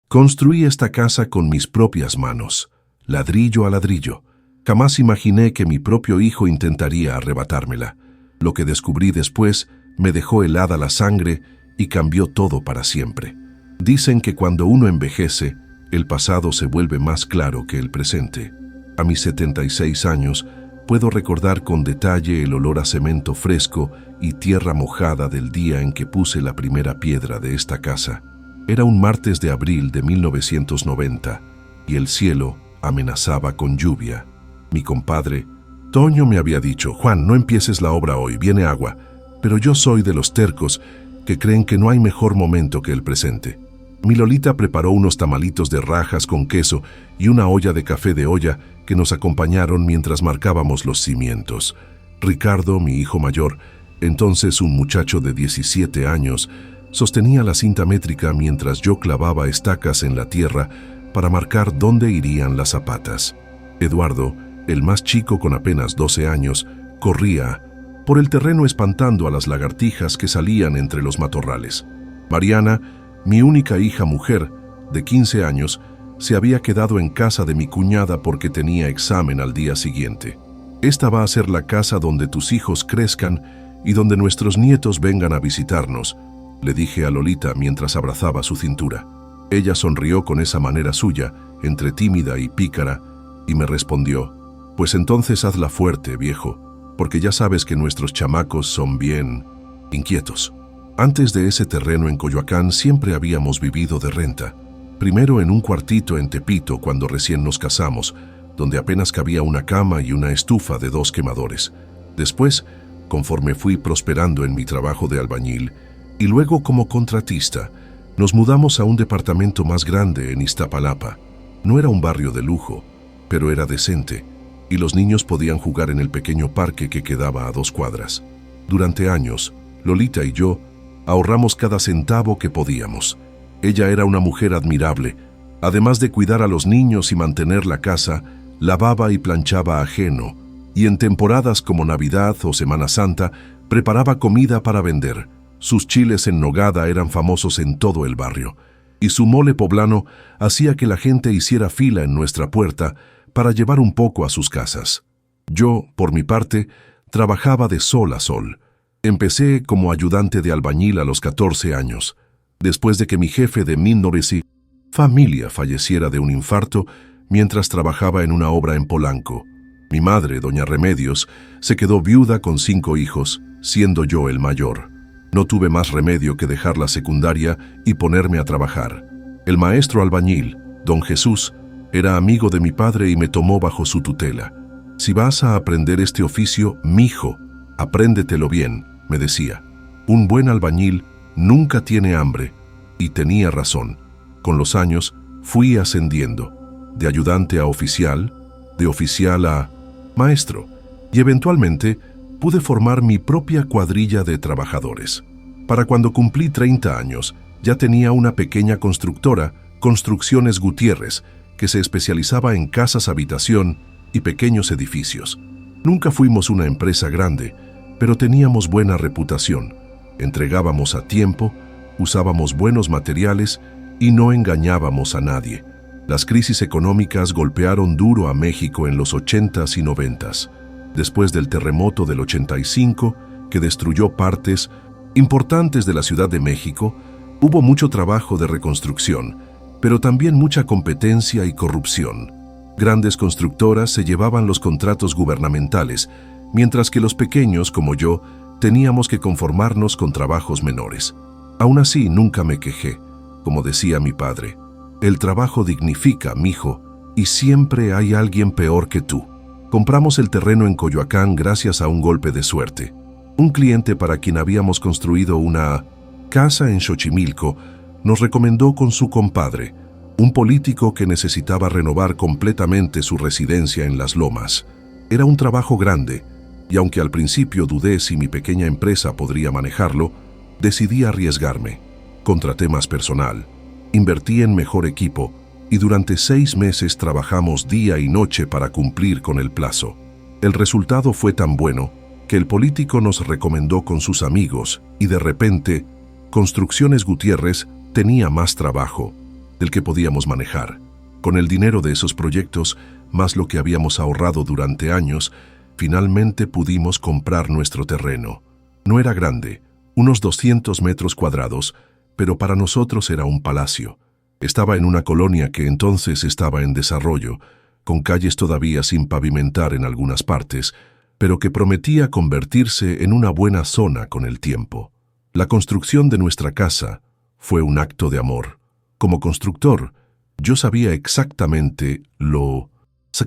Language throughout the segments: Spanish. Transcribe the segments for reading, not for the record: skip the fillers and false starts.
Construí esta casa con mis propias manos, ladrillo a ladrillo. Jamás imaginé que mi propio hijo intentaría arrebatármela. Lo que descubrí después me dejó helada la sangre y cambió todo para siempre. Dicen que cuando uno envejece, el pasado se vuelve más claro que el presente. A mis 76 años, puedo recordar con detalle el olor a cemento fresco y tierra mojada del día en que puse la primera piedra de esta casa. Era un martes de abril de 1990 y el cielo amenazaba con lluvia. Mi compadre, Toño, me había dicho: «Juan, no empieces la obra hoy, viene agua». Pero yo soy de los tercos que creen que no hay mejor momento que el presente. Mi Lolita preparó unos tamalitos de rajas con queso y una olla de café de olla que nos acompañaron mientras marcábamos los cimientos. Ricardo, mi hijo mayor, entonces un muchacho de 17 años, sostenía la cinta métrica mientras yo clavaba estacas en la tierra para marcar dónde irían las zapatas. Eduardo, el más chico con apenas 12 años, corría por el terreno espantando a las lagartijas que salían entre los matorrales. Mariana, mi única hija mujer, de 15 años, se había quedado en casa de mi cuñada porque tenía examen al día siguiente. «Esta va a ser la casa donde tus hijos crezcan y donde nuestros nietos vengan a visitarnos», le dije a Lolita mientras abrazaba su cintura. Ella sonrió con esa manera suya, entre tímida y pícara, y me respondió: «Pues entonces hazla fuerte, viejo, porque ya sabes que nuestros chamacos son bien inquietos». Antes de ese terreno en Coyoacán siempre habíamos vivido de renta. Primero en un cuartito en Tepito cuando recién nos casamos, donde apenas cabía una cama y una estufa de 2 quemadores. Después, conforme fui prosperando en mi trabajo de albañil, y luego como contratista, nos mudamos a un departamento más grande en Iztapalapa. No era un barrio de lujo, pero era decente, y los niños podían jugar en el pequeño parque que quedaba a 2 cuadras. Durante años, Lolita y yo ahorramos cada centavo que podíamos. Ella era una mujer admirable. Además de cuidar a los niños y mantener la casa, lavaba y planchaba ajeno, y en temporadas como Navidad o Semana Santa, preparaba comida para vender. Sus chiles en nogada eran famosos en todo el barrio, y su mole poblano hacía que la gente hiciera fila en nuestra puerta para llevar un poco a sus casas. Yo, por mi parte, trabajaba de sol a sol. Empecé como ayudante de albañil a los 14 años, después de que mi jefe de familia falleciera de un infarto mientras trabajaba en una obra en Polanco. Mi madre, doña Remedios, se quedó viuda con 5 hijos, siendo yo el mayor. No tuve más remedio que dejar la secundaria y ponerme a trabajar. El maestro albañil, don Jesús, era amigo de mi padre y me tomó bajo su tutela. «Si vas a aprender este oficio, mijo, apréndetelo bien», me decía. «Un buen albañil nunca tiene hambre», y tenía razón. Con los años fui ascendiendo, de ayudante a oficial, de oficial a maestro, y eventualmente pude formar mi propia cuadrilla de trabajadores. Para cuando cumplí 30 años, ya tenía una pequeña constructora, Construcciones Gutiérrez, que se especializaba en casas habitación y pequeños edificios. Nunca fuimos una empresa grande, pero teníamos buena reputación. Entregábamos a tiempo, usábamos buenos materiales y no engañábamos a nadie. Las crisis económicas golpearon duro a México en los 80s y 90s. Después del terremoto del 85, que destruyó partes importantes de la Ciudad de México, hubo mucho trabajo de reconstrucción, pero también mucha competencia y corrupción. Grandes constructoras se llevaban los contratos gubernamentales, mientras que los pequeños, como yo, teníamos que conformarnos con trabajos menores. Aún así, nunca me quejé. Como decía mi padre: «El trabajo dignifica, mijo, y siempre hay alguien peor que tú». Compramos el terreno en Coyoacán gracias a un golpe de suerte. Un cliente para quien habíamos construido una casa en Xochimilco nos recomendó con su compadre, un político que necesitaba renovar completamente su residencia en Las Lomas. Era un trabajo grande, y aunque al principio dudé si mi pequeña empresa podría manejarlo, decidí arriesgarme. Contraté más personal, invertí en mejor equipo, y durante 6 meses trabajamos día y noche para cumplir con el plazo. El resultado fue tan bueno que el político nos recomendó con sus amigos, y de repente, Construcciones Gutiérrez tenía más trabajo. del que podíamos manejar. Con el dinero de esos proyectos, más lo que habíamos ahorrado durante años, finalmente pudimos comprar nuestro terreno. No era grande, unos 200 metros cuadrados, pero para nosotros era un palacio. Estaba en una colonia que entonces estaba en desarrollo, con calles todavía sin pavimentar en algunas partes, pero que prometía convertirse en una buena zona con el tiempo. La construcción de nuestra casa fue un acto de amor. Como constructor, yo sabía exactamente lo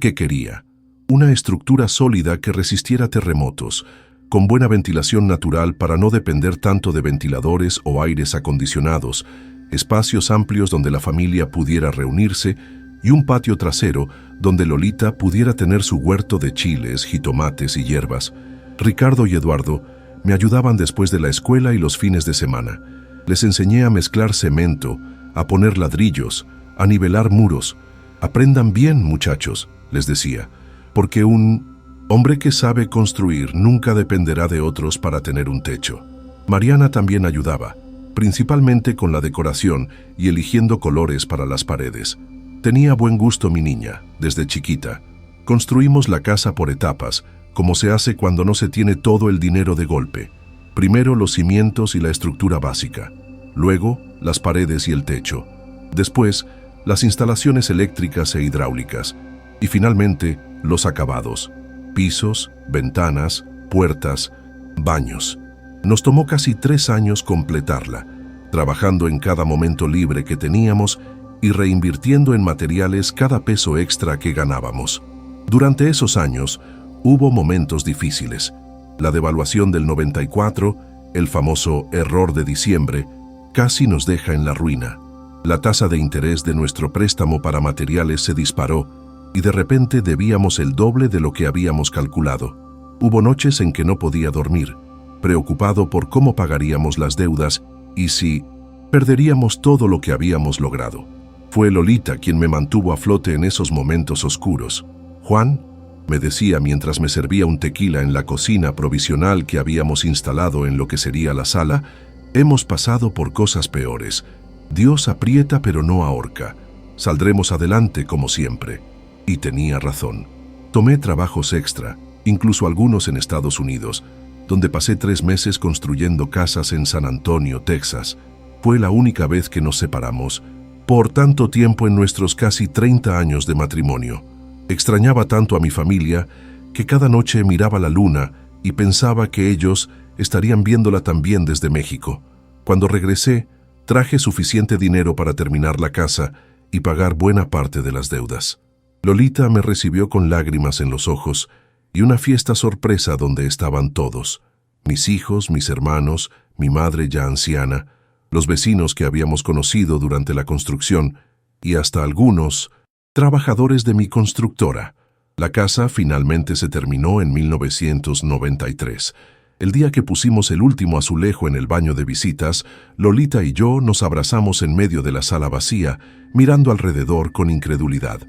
que quería. Una estructura sólida que resistiera terremotos, con buena ventilación natural para no depender tanto de ventiladores o aires acondicionados, espacios amplios donde la familia pudiera reunirse y un patio trasero donde Lolita pudiera tener su huerto de chiles, jitomates y hierbas. Ricardo y Eduardo me ayudaban después de la escuela y los fines de semana. Les enseñé a mezclar cemento, a poner ladrillos, a nivelar muros. Aprendan bien, muchachos, les decía, porque un hombre que sabe construir nunca dependerá de otros para tener un techo. Mariana también ayudaba, principalmente con la decoración y eligiendo colores para las paredes. Tenía buen gusto mi niña, desde chiquita. Construimos la casa por etapas, como se hace cuando no se tiene todo el dinero de golpe. Primero los cimientos y la estructura básica, luego las paredes y el techo, después las instalaciones eléctricas e hidráulicas, y finalmente los acabados, pisos, ventanas, puertas, baños. Nos tomó casi 3 años completarla, trabajando en cada momento libre que teníamos y reinvirtiendo en materiales cada peso extra que ganábamos. Durante esos años hubo momentos difíciles. La devaluación del 94, el famoso error de diciembre, casi nos deja en la ruina. La tasa de interés de nuestro préstamo para materiales se disparó y de repente debíamos el doble de lo que habíamos calculado. Hubo noches en que no podía dormir, preocupado por cómo pagaríamos las deudas y si perderíamos todo lo que habíamos logrado. Fue Lolita quien me mantuvo a flote en esos momentos oscuros. «Juan», me decía mientras me servía un tequila en la cocina provisional que habíamos instalado en lo que sería la sala, «hemos pasado por cosas peores. Dios aprieta pero no ahorca. Saldremos adelante como siempre». Y tenía razón. Tomé trabajos extra, incluso algunos en Estados Unidos, donde pasé 3 meses construyendo casas en San Antonio, Texas. Fue la única vez que nos separamos por tanto tiempo en nuestros casi 30 años de matrimonio. Extrañaba tanto a mi familia que cada noche miraba la luna y pensaba que ellos estarían viéndola también desde México. Cuando regresé, traje suficiente dinero para terminar la casa y pagar buena parte de las deudas. Lolita me recibió con lágrimas en los ojos y una fiesta sorpresa donde estaban todos: mis hijos, mis hermanos, mi madre ya anciana, los vecinos que habíamos conocido durante la construcción y hasta algunos trabajadores de mi constructora. La casa finalmente se terminó en 1993. El día que pusimos el último azulejo en el baño de visitas, Lolita y yo nos abrazamos en medio de la sala vacía, mirando alrededor con incredulidad.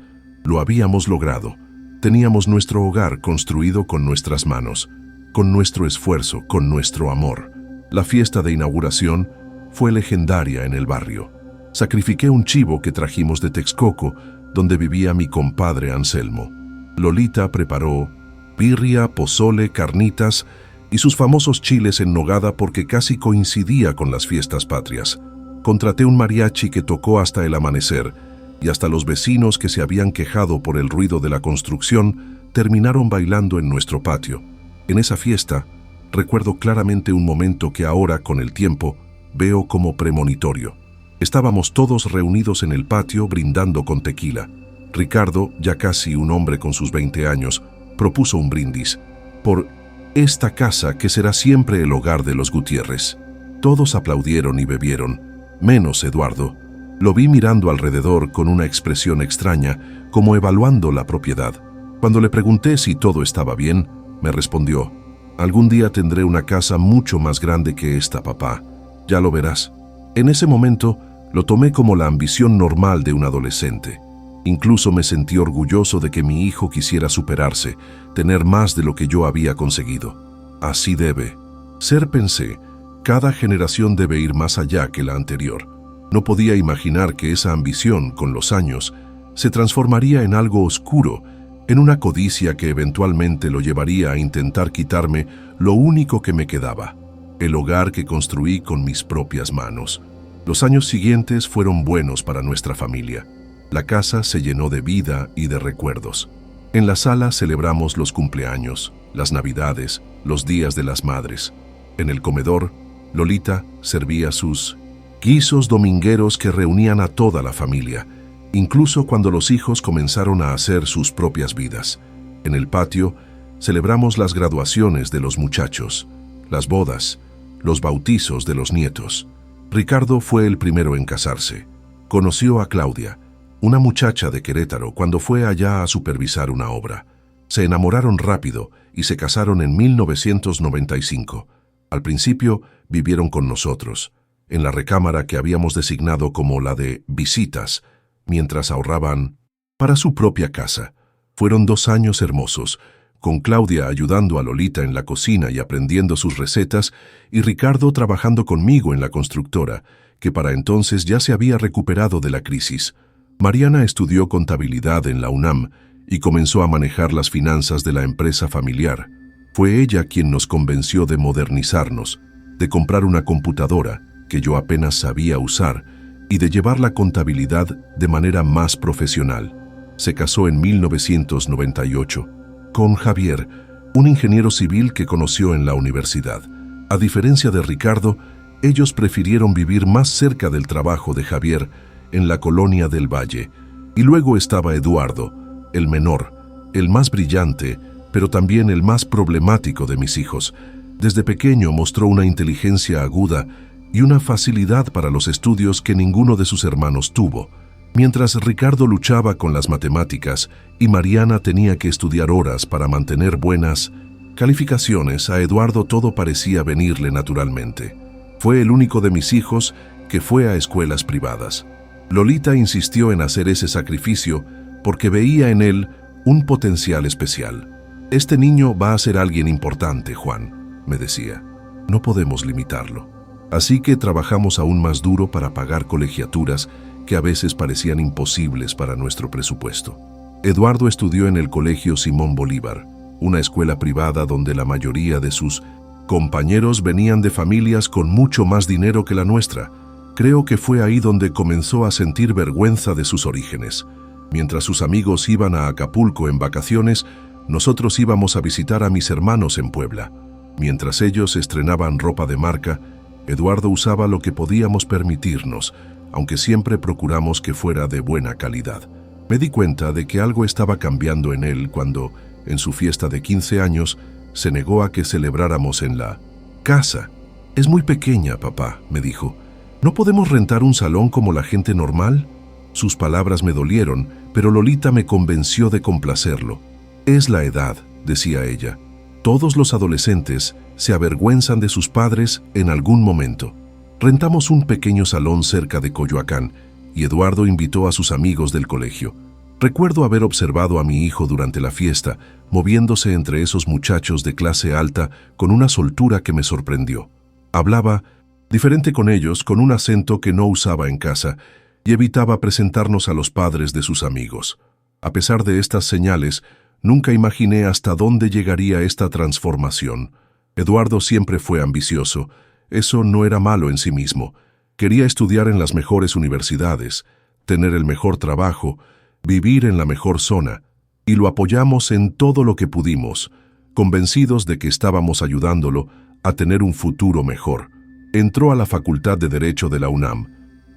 Lo habíamos logrado. Teníamos nuestro hogar construido con nuestras manos, con nuestro esfuerzo, con nuestro amor. La fiesta de inauguración fue legendaria en el barrio. Sacrifiqué un chivo que trajimos de Texcoco, donde vivía mi compadre Anselmo. Lolita preparó birria, pozole, carnitas y sus famosos chiles en nogada porque casi coincidía con las fiestas patrias. Contraté un mariachi que tocó hasta el amanecer y hasta los vecinos que se habían quejado por el ruido de la construcción terminaron bailando en nuestro patio. En esa fiesta recuerdo claramente un momento que ahora, con el tiempo, veo como premonitorio. Estábamos todos reunidos en el patio brindando con tequila. Ricardo, ya casi un hombre con sus 20 años, propuso un brindis por esta casa que será siempre el hogar de los Gutiérrez. Todos aplaudieron y bebieron, menos Eduardo. Lo vi mirando alrededor con una expresión extraña, como evaluando la propiedad. Cuando le pregunté si todo estaba bien, me respondió: «Algún día tendré una casa mucho más grande que esta, papá. Ya lo verás». En ese momento lo tomé como la ambición normal de un adolescente. Incluso me sentí orgulloso de que mi hijo quisiera superarse, tener más de lo que yo había conseguido. Así debe ser, pensé. Cada generación debe ir más allá que la anterior. No podía imaginar que esa ambición, con los años, se transformaría en algo oscuro, en una codicia que eventualmente lo llevaría a intentar quitarme lo único que me quedaba, el hogar que construí con mis propias manos. Los años siguientes fueron buenos para nuestra familia. La casa se llenó de vida y de recuerdos. En la sala celebramos los cumpleaños, las navidades, los días de las madres. En el comedor, Lolita servía sus guisos domingueros que reunían a toda la familia, incluso cuando los hijos comenzaron a hacer sus propias vidas. En el patio, celebramos las graduaciones de los muchachos, las bodas, los bautizos de los nietos. Ricardo fue el primero en casarse. Conoció a Claudia, una muchacha de Querétaro, cuando fue allá a supervisar una obra. Se enamoraron rápido y se casaron en 1995. Al principio vivieron con nosotros, en la recámara que habíamos designado como la de visitas, mientras ahorraban para su propia casa. Fueron 2 años hermosos, con Claudia ayudando a Lolita en la cocina y aprendiendo sus recetas, y Ricardo trabajando conmigo en la constructora, que para entonces ya se había recuperado de la crisis. Mariana estudió contabilidad en la UNAM y comenzó a manejar las finanzas de la empresa familiar. Fue ella quien nos convenció de modernizarnos, de comprar una computadora que yo apenas sabía usar y de llevar la contabilidad de manera más profesional. Se casó en 1998 con Javier, un ingeniero civil que conoció en la universidad. A diferencia de Ricardo, ellos prefirieron vivir más cerca del trabajo de Javier en la colonia del Valle. Y luego estaba Eduardo, el menor, el más brillante, pero también el más problemático de mis hijos. Desde pequeño mostró una inteligencia aguda y una facilidad para los estudios que ninguno de sus hermanos tuvo. Mientras Ricardo luchaba con las matemáticas y Mariana tenía que estudiar horas para mantener buenas calificaciones, a Eduardo todo parecía venirle naturalmente. Fue el único de mis hijos que fue a escuelas privadas. Lolita insistió en hacer ese sacrificio porque veía en él un potencial especial. «Este niño va a ser alguien importante, Juan», me decía. «No podemos limitarlo». Así que trabajamos aún más duro para pagar colegiaturas que a veces parecían imposibles para nuestro presupuesto. Eduardo estudió en el Colegio Simón Bolívar, una escuela privada donde la mayoría de sus compañeros venían de familias con mucho más dinero que la nuestra. Creo que fue ahí donde comenzó a sentir vergüenza de sus orígenes. Mientras sus amigos iban a Acapulco en vacaciones, nosotros íbamos a visitar a mis hermanos en Puebla. Mientras ellos estrenaban ropa de marca, Eduardo usaba lo que podíamos permitirnos, aunque siempre procuramos que fuera de buena calidad. Me di cuenta de que algo estaba cambiando en él cuando, en su fiesta de 15 años, se negó a que celebráramos en la casa. «Es muy pequeña, papá», me dijo. «¿No podemos rentar un salón como la gente normal?» Sus palabras me dolieron, pero Lolita me convenció de complacerlo. «Es la edad», decía ella. «Todos los adolescentes se avergüenzan de sus padres en algún momento». Rentamos un pequeño salón cerca de Coyoacán y Eduardo invitó a sus amigos del colegio. Recuerdo haber observado a mi hijo durante la fiesta, moviéndose entre esos muchachos de clase alta con una soltura que me sorprendió. Hablaba diferente con ellos, con un acento que no usaba en casa, y evitaba presentarnos a los padres de sus amigos. A pesar de estas señales, nunca imaginé hasta dónde llegaría esta transformación. Eduardo siempre fue ambicioso. Eso no era malo en sí mismo. Quería estudiar en las mejores universidades, tener el mejor trabajo, vivir en la mejor zona, y lo apoyamos en todo lo que pudimos, convencidos de que estábamos ayudándolo a tener un futuro mejor. Entró a la Facultad de Derecho de la UNAM,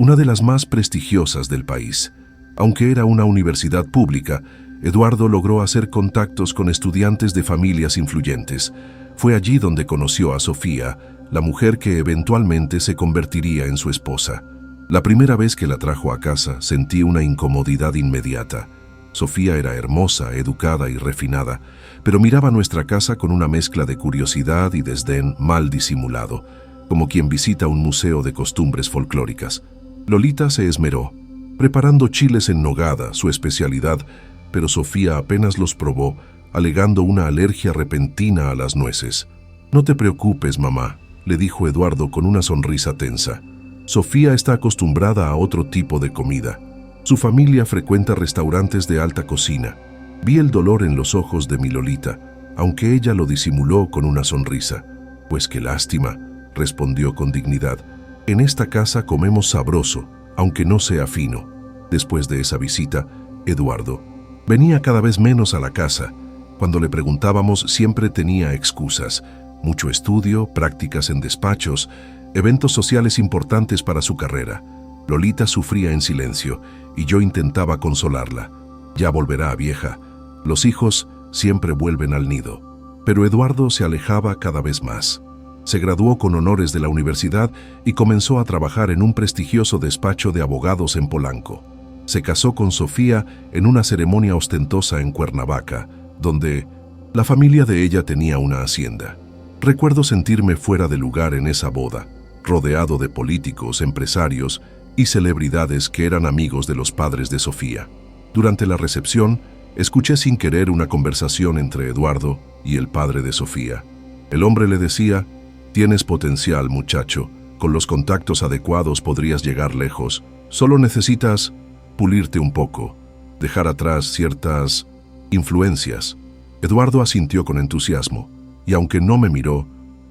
una de las más prestigiosas del país. Aunque era una universidad pública, Eduardo logró hacer contactos con estudiantes de familias influyentes. Fue allí donde conoció a Sofía, la mujer que eventualmente se convertiría en su esposa. La primera vez que la trajo a casa, sentí una incomodidad inmediata. Sofía era hermosa, educada y refinada, pero miraba nuestra casa con una mezcla de curiosidad y desdén mal disimulado, como quien visita un museo de costumbres folclóricas. Lolita se esmeró, preparando chiles en nogada, su especialidad, pero Sofía apenas los probó, alegando una alergia repentina a las nueces. «No te preocupes, mamá», le dijo Eduardo con una sonrisa tensa. Sofía está acostumbrada a otro tipo de comida. Su familia frecuenta restaurantes de alta cocina. Vi el dolor en los ojos de mi Lolita, aunque ella lo disimuló con una sonrisa. Pues qué lástima, respondió con dignidad. En esta casa comemos sabroso, aunque no sea fino. Después de esa visita, Eduardo venía cada vez menos a la casa. Cuando le preguntábamos, siempre tenía excusas. Mucho estudio, prácticas en despachos, eventos sociales importantes para su carrera. Lolita sufría en silencio y yo intentaba consolarla. Ya volverá, vieja. Los hijos siempre vuelven al nido. Pero Eduardo se alejaba cada vez más. Se graduó con honores de la universidad y comenzó a trabajar en un prestigioso despacho de abogados en Polanco. Se casó con Sofía en una ceremonia ostentosa en Cuernavaca, donde la familia de ella tenía una hacienda. Recuerdo sentirme fuera de lugar en esa boda, rodeado de políticos, empresarios y celebridades que eran amigos de los padres de Sofía. Durante la recepción, escuché sin querer una conversación entre Eduardo y el padre de Sofía. El hombre le decía: «Tienes potencial, muchacho. Con los contactos adecuados podrías llegar lejos. Solo necesitas pulirte un poco, dejar atrás ciertas influencias». Eduardo asintió con entusiasmo, y aunque no me miró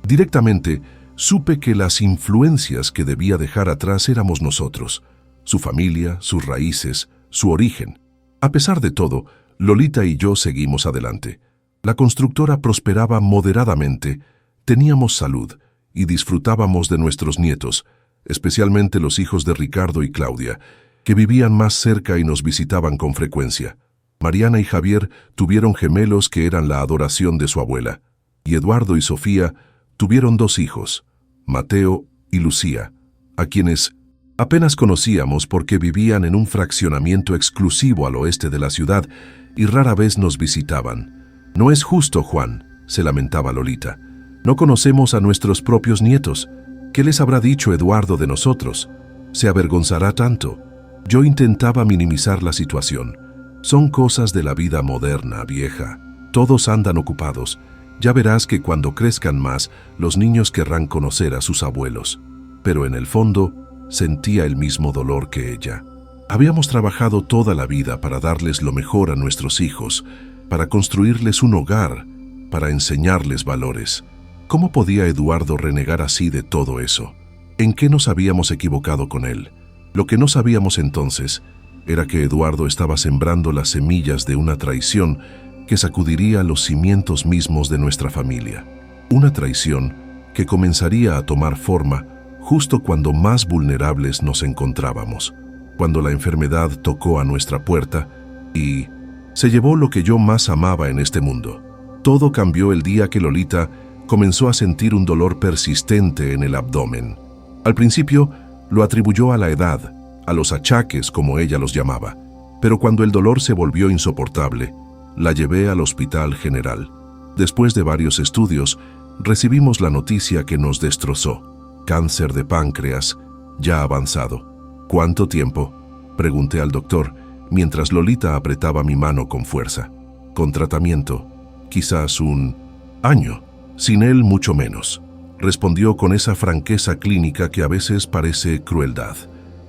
directamente, supe que las influencias que debía dejar atrás éramos nosotros, su familia, sus raíces, su origen. A pesar de todo, Lolita y yo seguimos adelante. La constructora prosperaba moderadamente, teníamos salud y disfrutábamos de nuestros nietos, especialmente los hijos de Ricardo y Claudia, que vivían más cerca y nos visitaban con frecuencia. Mariana y Javier tuvieron gemelos que eran la adoración de su abuela, y Eduardo y Sofía tuvieron 2 hijos, Mateo y Lucía, a quienes apenas conocíamos porque vivían en un fraccionamiento exclusivo al oeste de la ciudad y rara vez nos visitaban. «No es justo, Juan», se lamentaba Lolita. «No conocemos a nuestros propios nietos. ¿Qué les habrá dicho Eduardo de nosotros? ¿Se avergonzará tanto?». Yo intentaba minimizar la situación. «Son cosas de la vida moderna, vieja. Todos andan ocupados. Ya verás que cuando crezcan más, los niños querrán conocer a sus abuelos». Pero en el fondo, sentía el mismo dolor que ella. Habíamos trabajado toda la vida para darles lo mejor a nuestros hijos, para construirles un hogar, para enseñarles valores. ¿Cómo podía Eduardo renegar así de todo eso? ¿En qué nos habíamos equivocado con él? Lo que no sabíamos entonces era que Eduardo estaba sembrando las semillas de una traición que sacudiría los cimientos mismos de nuestra familia. Una traición que comenzaría a tomar forma justo cuando más vulnerables nos encontrábamos, cuando la enfermedad tocó a nuestra puerta y se llevó lo que yo más amaba en este mundo. Todo cambió el día que Lolita comenzó a sentir un dolor persistente en el abdomen. Al principio lo atribuyó a la edad, a los achaques como ella los llamaba, pero cuando el dolor se volvió insoportable, la llevé al Hospital General. Después de varios estudios, recibimos la noticia que nos destrozó: cáncer de páncreas, ya avanzado. «¿Cuánto tiempo?», pregunté al doctor, mientras Lolita apretaba mi mano con fuerza. «Con tratamiento, quizás 1 año, sin él mucho menos», respondió con esa franqueza clínica que a veces parece crueldad.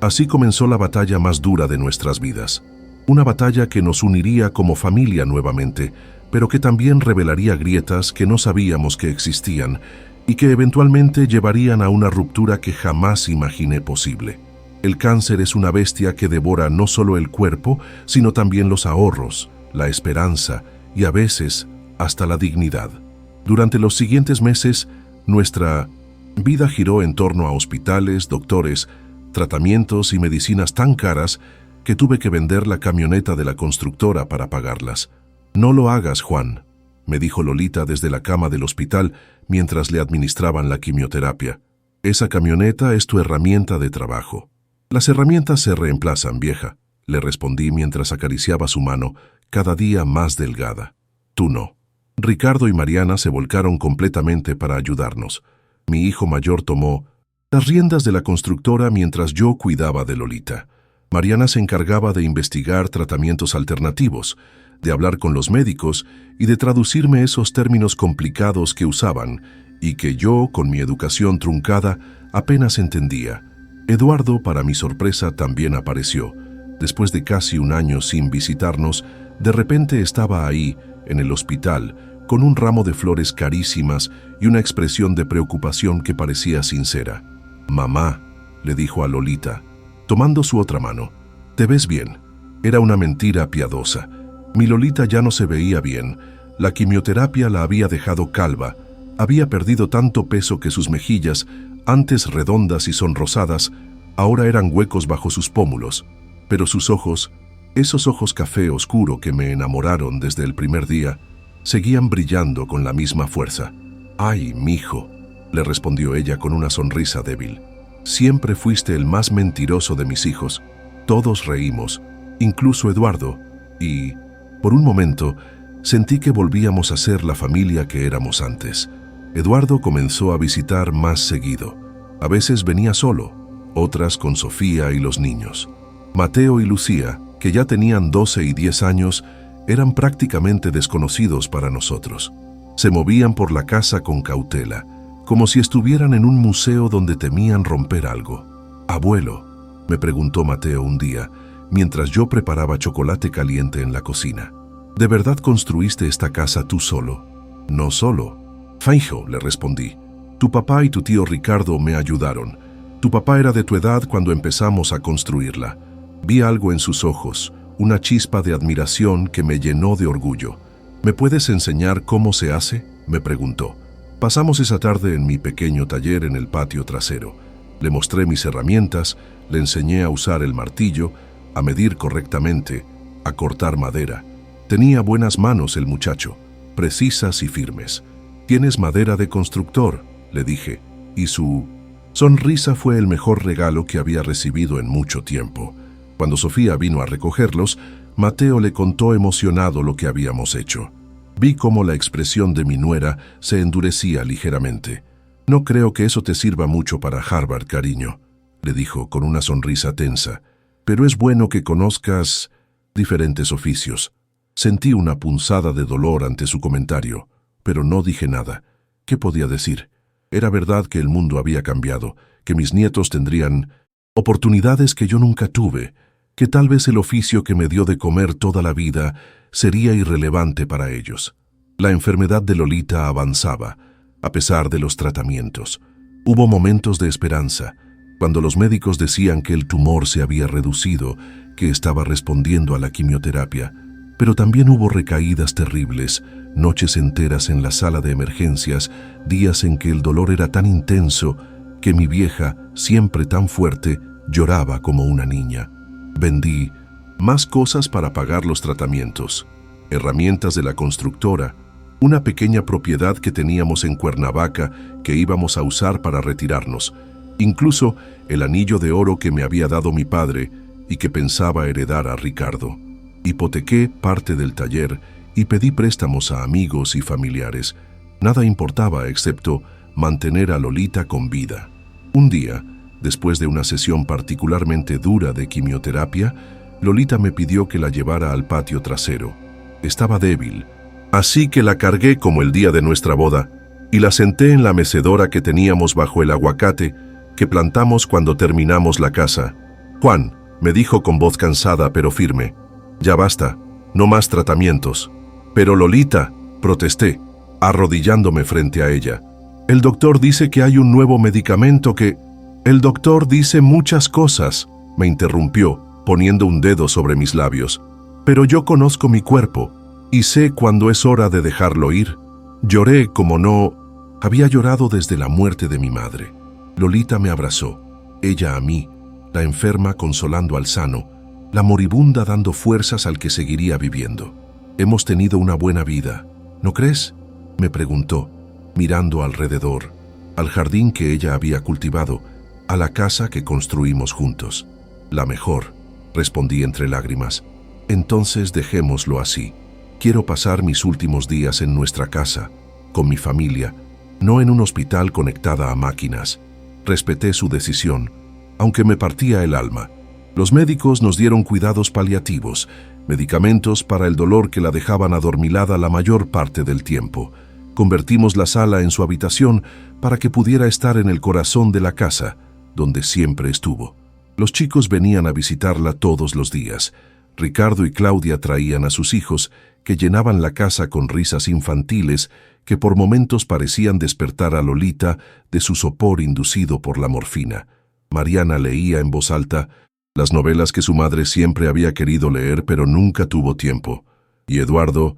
Así comenzó la batalla más dura de nuestras vidas. Una batalla que nos uniría como familia nuevamente, pero que también revelaría grietas que no sabíamos que existían y que eventualmente llevarían a una ruptura que jamás imaginé posible. El cáncer es una bestia que devora no solo el cuerpo, sino también los ahorros, la esperanza y a veces hasta la dignidad. Durante los siguientes meses, nuestra vida giró en torno a hospitales, doctores, tratamientos y medicinas tan caras que tuve que vender la camioneta de la constructora para pagarlas. «No lo hagas, Juan», me dijo Lolita desde la cama del hospital mientras le administraban la quimioterapia. «Esa camioneta es tu herramienta de trabajo». «Las herramientas se reemplazan, vieja», le respondí mientras acariciaba su mano, cada día más delgada. «Tú no». Ricardo y Mariana se volcaron completamente para ayudarnos. Mi hijo mayor tomó las riendas de la constructora mientras yo cuidaba de Lolita. Mariana se encargaba de investigar tratamientos alternativos, de hablar con los médicos y de traducirme esos términos complicados que usaban y que yo, con mi educación truncada, apenas entendía. Eduardo, para mi sorpresa, también apareció. Después de casi un año sin visitarnos, de repente estaba ahí, en el hospital, con un ramo de flores carísimas y una expresión de preocupación que parecía sincera. «Mamá», le dijo a Lolita, tomando su otra mano, «¿te ves bien?». Era una mentira piadosa. Mi Lolita ya no se veía bien. La quimioterapia la había dejado calva. Había perdido tanto peso que sus mejillas, antes redondas y sonrosadas, ahora eran huecos bajo sus pómulos. Pero sus ojos, esos ojos café oscuro que me enamoraron desde el primer día, seguían brillando con la misma fuerza. «Ay, mijo», le respondió ella con una sonrisa débil. «Siempre fuiste el más mentiroso de mis hijos». Todos reímos, incluso Eduardo, y, por un momento, sentí que volvíamos a ser la familia que éramos antes. Eduardo comenzó a visitar más seguido. A veces venía solo, otras con Sofía y los niños. Mateo y Lucía, que ya tenían 12 y 10 años, eran prácticamente desconocidos para nosotros. Se movían por la casa con cautela, como si estuvieran en un museo donde temían romper algo. «Abuelo», me preguntó Mateo un día, mientras yo preparaba chocolate caliente en la cocina, ¿de verdad construiste esta casa tú solo? «No solo». «Faijo», le respondí. «Tu papá y tu tío Ricardo me ayudaron. Tu papá era de tu edad cuando empezamos a construirla». Vi algo en sus ojos, una chispa de admiración que me llenó de orgullo. «¿Me puedes enseñar cómo se hace?», me preguntó. Pasamos esa tarde en mi pequeño taller en el patio trasero. Le mostré mis herramientas, le enseñé a usar el martillo, a medir correctamente, a cortar madera. Tenía buenas manos el muchacho, precisas y firmes. «Tienes madera de constructor», le dije, y su sonrisa fue el mejor regalo que había recibido en mucho tiempo. Cuando Sofía vino a recogerlos, Mateo le contó emocionado lo que habíamos hecho. Vi cómo la expresión de mi nuera se endurecía ligeramente. «No creo que eso te sirva mucho para Harvard, cariño», le dijo con una sonrisa tensa, «pero es bueno que conozcas diferentes oficios». Sentí una punzada de dolor ante su comentario, pero no dije nada. ¿Qué podía decir? Era verdad que el mundo había cambiado, que mis nietos tendrían oportunidades que yo nunca tuve, que tal vez el oficio que me dio de comer toda la vida sería irrelevante para ellos. La enfermedad de Lolita avanzaba, a pesar de los tratamientos. Hubo momentos de esperanza, cuando los médicos decían que el tumor se había reducido, que estaba respondiendo a la quimioterapia, pero también hubo recaídas terribles, noches enteras en la sala de emergencias, días en que el dolor era tan intenso que mi vieja, siempre tan fuerte, lloraba como una niña. Vendí más cosas para pagar los tratamientos, herramientas de la constructora, una pequeña propiedad que teníamos en Cuernavaca que íbamos a usar para retirarnos, incluso el anillo de oro que me había dado mi padre y que pensaba heredar a Ricardo. Hipotequé parte del taller y pedí préstamos a amigos y familiares. Nada importaba excepto mantener a Lolita con vida. Un día, después de una sesión particularmente dura de quimioterapia, Lolita me pidió que la llevara al patio trasero. Estaba débil, así que la cargué como el día de nuestra boda y la senté en la mecedora que teníamos bajo el aguacate que plantamos cuando terminamos la casa. «Juan», me dijo con voz cansada pero firme, «ya basta, no más tratamientos». «Pero Lolita», protesté, arrodillándome frente a ella. «El doctor dice que hay un nuevo medicamento que...». «El doctor dice muchas cosas», me interrumpió, poniendo un dedo sobre mis labios. «Pero yo conozco mi cuerpo y sé cuándo es hora de dejarlo ir». Lloré como no había llorado desde la muerte de mi madre. Lolita me abrazó, ella a mí, la enferma consolando al sano, la moribunda dando fuerzas al que seguiría viviendo. «Hemos tenido una buena vida, ¿no crees?», me preguntó, mirando alrededor, al jardín que ella había cultivado, a la casa que construimos juntos. «La mejor», respondí entre lágrimas. «Entonces dejémoslo así. Quiero pasar mis últimos días en nuestra casa, con mi familia, no en un hospital conectada a máquinas». Respeté su decisión, aunque me partía el alma. Los médicos nos dieron cuidados paliativos, medicamentos para el dolor que la dejaban adormilada la mayor parte del tiempo. Convertimos la sala en su habitación para que pudiera estar en el corazón de la casa. donde siempre estuvo. Los chicos venían a visitarla todos los días. Ricardo y Claudia traían a sus hijos, que llenaban la casa con risas infantiles que por momentos parecían despertar a Lolita de su sopor inducido por la morfina. Mariana leía en voz alta las novelas que su madre siempre había querido leer pero nunca tuvo tiempo. Y Eduardo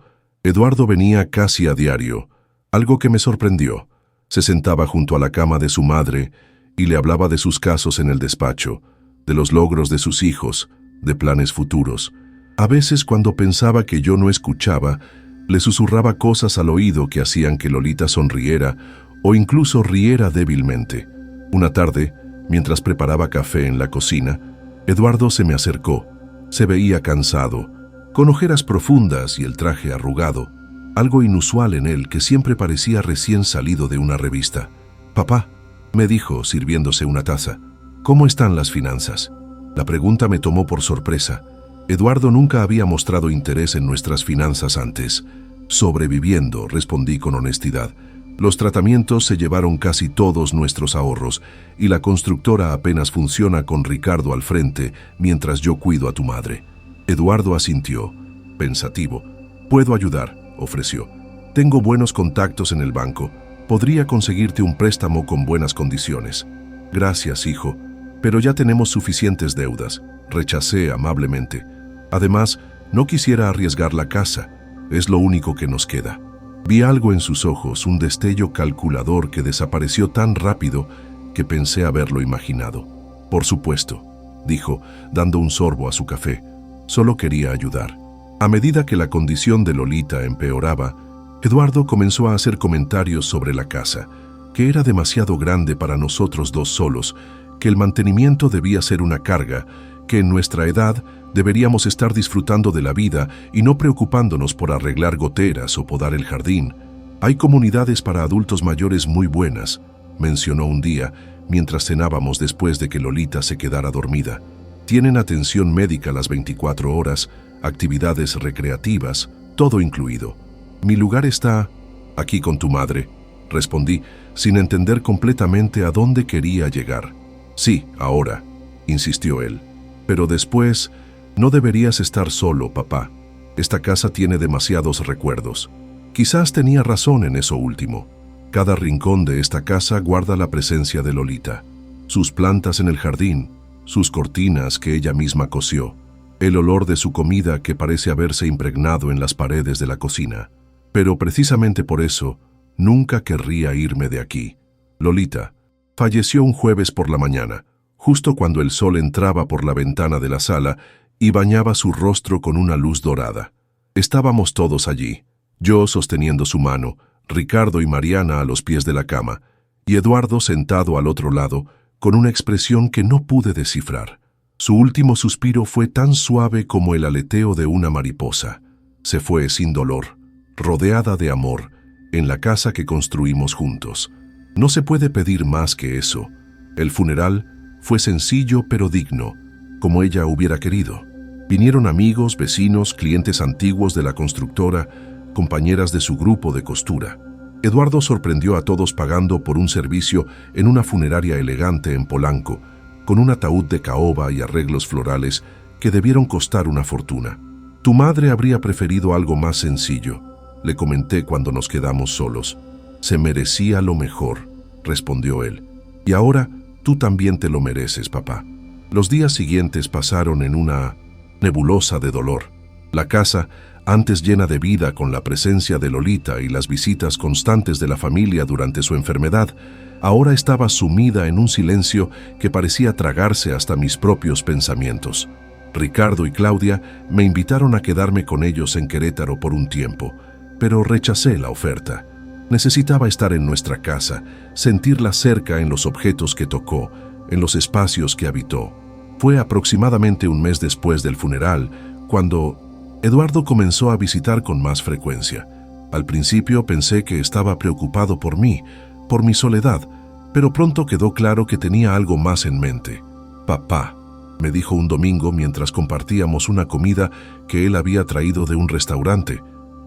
venía casi a diario, algo que me sorprendió. Se sentaba junto a la cama de su madre y le hablaba de sus casos en el despacho, de los logros de sus hijos, de planes futuros. A veces, cuando pensaba que yo no escuchaba, le susurraba cosas al oído que hacían que Lolita sonriera o incluso riera débilmente. Una tarde, mientras preparaba café en la cocina, Eduardo se me acercó. Se veía cansado, con ojeras profundas y el traje arrugado, algo inusual en él que siempre parecía recién salido de una revista. «Papá», me dijo, sirviéndose una taza, «¿cómo están las finanzas?». La pregunta me tomó por sorpresa. Eduardo nunca había mostrado interés en nuestras finanzas antes. «Sobreviviendo», respondí con honestidad. «Los tratamientos se llevaron casi todos nuestros ahorros y la constructora apenas funciona con Ricardo al frente mientras yo cuido a tu madre». Eduardo asintió, pensativo. «Puedo ayudar», ofreció. «Tengo buenos contactos en el banco. Podría conseguirte un préstamo con buenas condiciones». «Gracias, hijo, pero ya tenemos suficientes deudas», rechacé amablemente. «Además, no quisiera arriesgar la casa. Es lo único que nos queda». Vi algo en sus ojos, un destello calculador que desapareció tan rápido que pensé haberlo imaginado. «Por supuesto», dijo, dando un sorbo a su café. «Solo quería ayudar». A medida que la condición de Lolita empeoraba, Eduardo comenzó a hacer comentarios sobre la casa, que era demasiado grande para nosotros dos solos, que el mantenimiento debía ser una carga, que en nuestra edad deberíamos estar disfrutando de la vida y no preocupándonos por arreglar goteras o podar el jardín. «Hay comunidades para adultos mayores muy buenas», mencionó un día, mientras cenábamos después de que Lolita se quedara dormida. «Tienen atención médica las 24 horas, actividades recreativas, todo incluido. Mi lugar está aquí con tu madre», respondí, sin entender completamente a dónde quería llegar. «Sí, ahora», insistió él. «Pero después, no deberías estar solo, papá. Esta casa tiene demasiados recuerdos». Quizás tenía razón en eso último. Cada rincón de esta casa guarda la presencia de Lolita. Sus plantas en el jardín, sus cortinas que ella misma cosió, el olor de su comida que parece haberse impregnado en las paredes de la cocina. Pero precisamente por eso, nunca querría irme de aquí. Lolita falleció un jueves por la mañana, justo cuando el sol entraba por la ventana de la sala y bañaba su rostro con una luz dorada. Estábamos todos allí, yo sosteniendo su mano, Ricardo y Mariana a los pies de la cama, y Eduardo sentado al otro lado, con una expresión que no pude descifrar. Su último suspiro fue tan suave como el aleteo de una mariposa. Se fue sin dolor, rodeada de amor, en la casa que construimos juntos. No se puede pedir más que eso. El funeral fue sencillo pero digno, como ella hubiera querido. Vinieron amigos, vecinos, clientes antiguos de la constructora, compañeras de su grupo de costura. Eduardo sorprendió a todos pagando por un servicio en una funeraria elegante en Polanco, con un ataúd de caoba y arreglos florales que debieron costar una fortuna. «Tu madre habría preferido algo más sencillo», le comenté cuando nos quedamos solos. «Se merecía lo mejor», respondió él. «Y ahora tú también te lo mereces, papá». Los días siguientes pasaron en una nebulosa de dolor. La casa, antes llena de vida con la presencia de Lolita y las visitas constantes de la familia durante su enfermedad, ahora estaba sumida en un silencio que parecía tragarse hasta mis propios pensamientos. Ricardo y Claudia me invitaron a quedarme con ellos en Querétaro por un tiempo, pero rechacé la oferta. Necesitaba estar en nuestra casa, sentirla cerca en los objetos que tocó, en los espacios que habitó. Fue aproximadamente un mes después del funeral cuando Eduardo comenzó a visitar con más frecuencia. Al principio pensé que estaba preocupado por mí, por mi soledad, pero pronto quedó claro que tenía algo más en mente. «Papá», me dijo un domingo mientras compartíamos una comida que él había traído de un restaurante.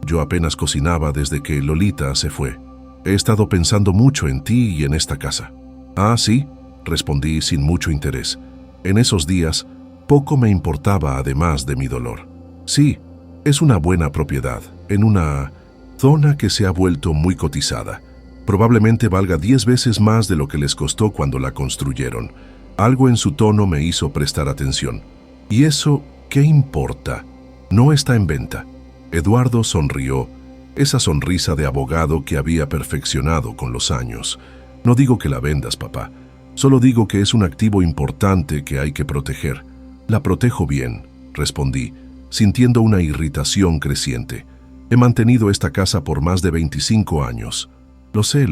Yo apenas cocinaba desde que Lolita se fue. «He estado pensando mucho en ti y en esta casa». «Ah, ¿sí?», respondí sin mucho interés. En esos días, poco me importaba además de mi dolor. Sí, es una buena propiedad, en una zona que se ha vuelto muy cotizada. Probablemente valga 10 veces más de lo que les costó cuando la construyeron. Algo en su tono me hizo prestar atención. ¿Y eso qué importa? No está en venta. Eduardo sonrió, esa sonrisa de abogado que había perfeccionado con los años. No digo que la vendas, papá. Solo digo que es un activo importante que hay que proteger. La protejo bien, respondí, sintiendo una irritación creciente. He mantenido esta casa por más de 25 años. Lo sé,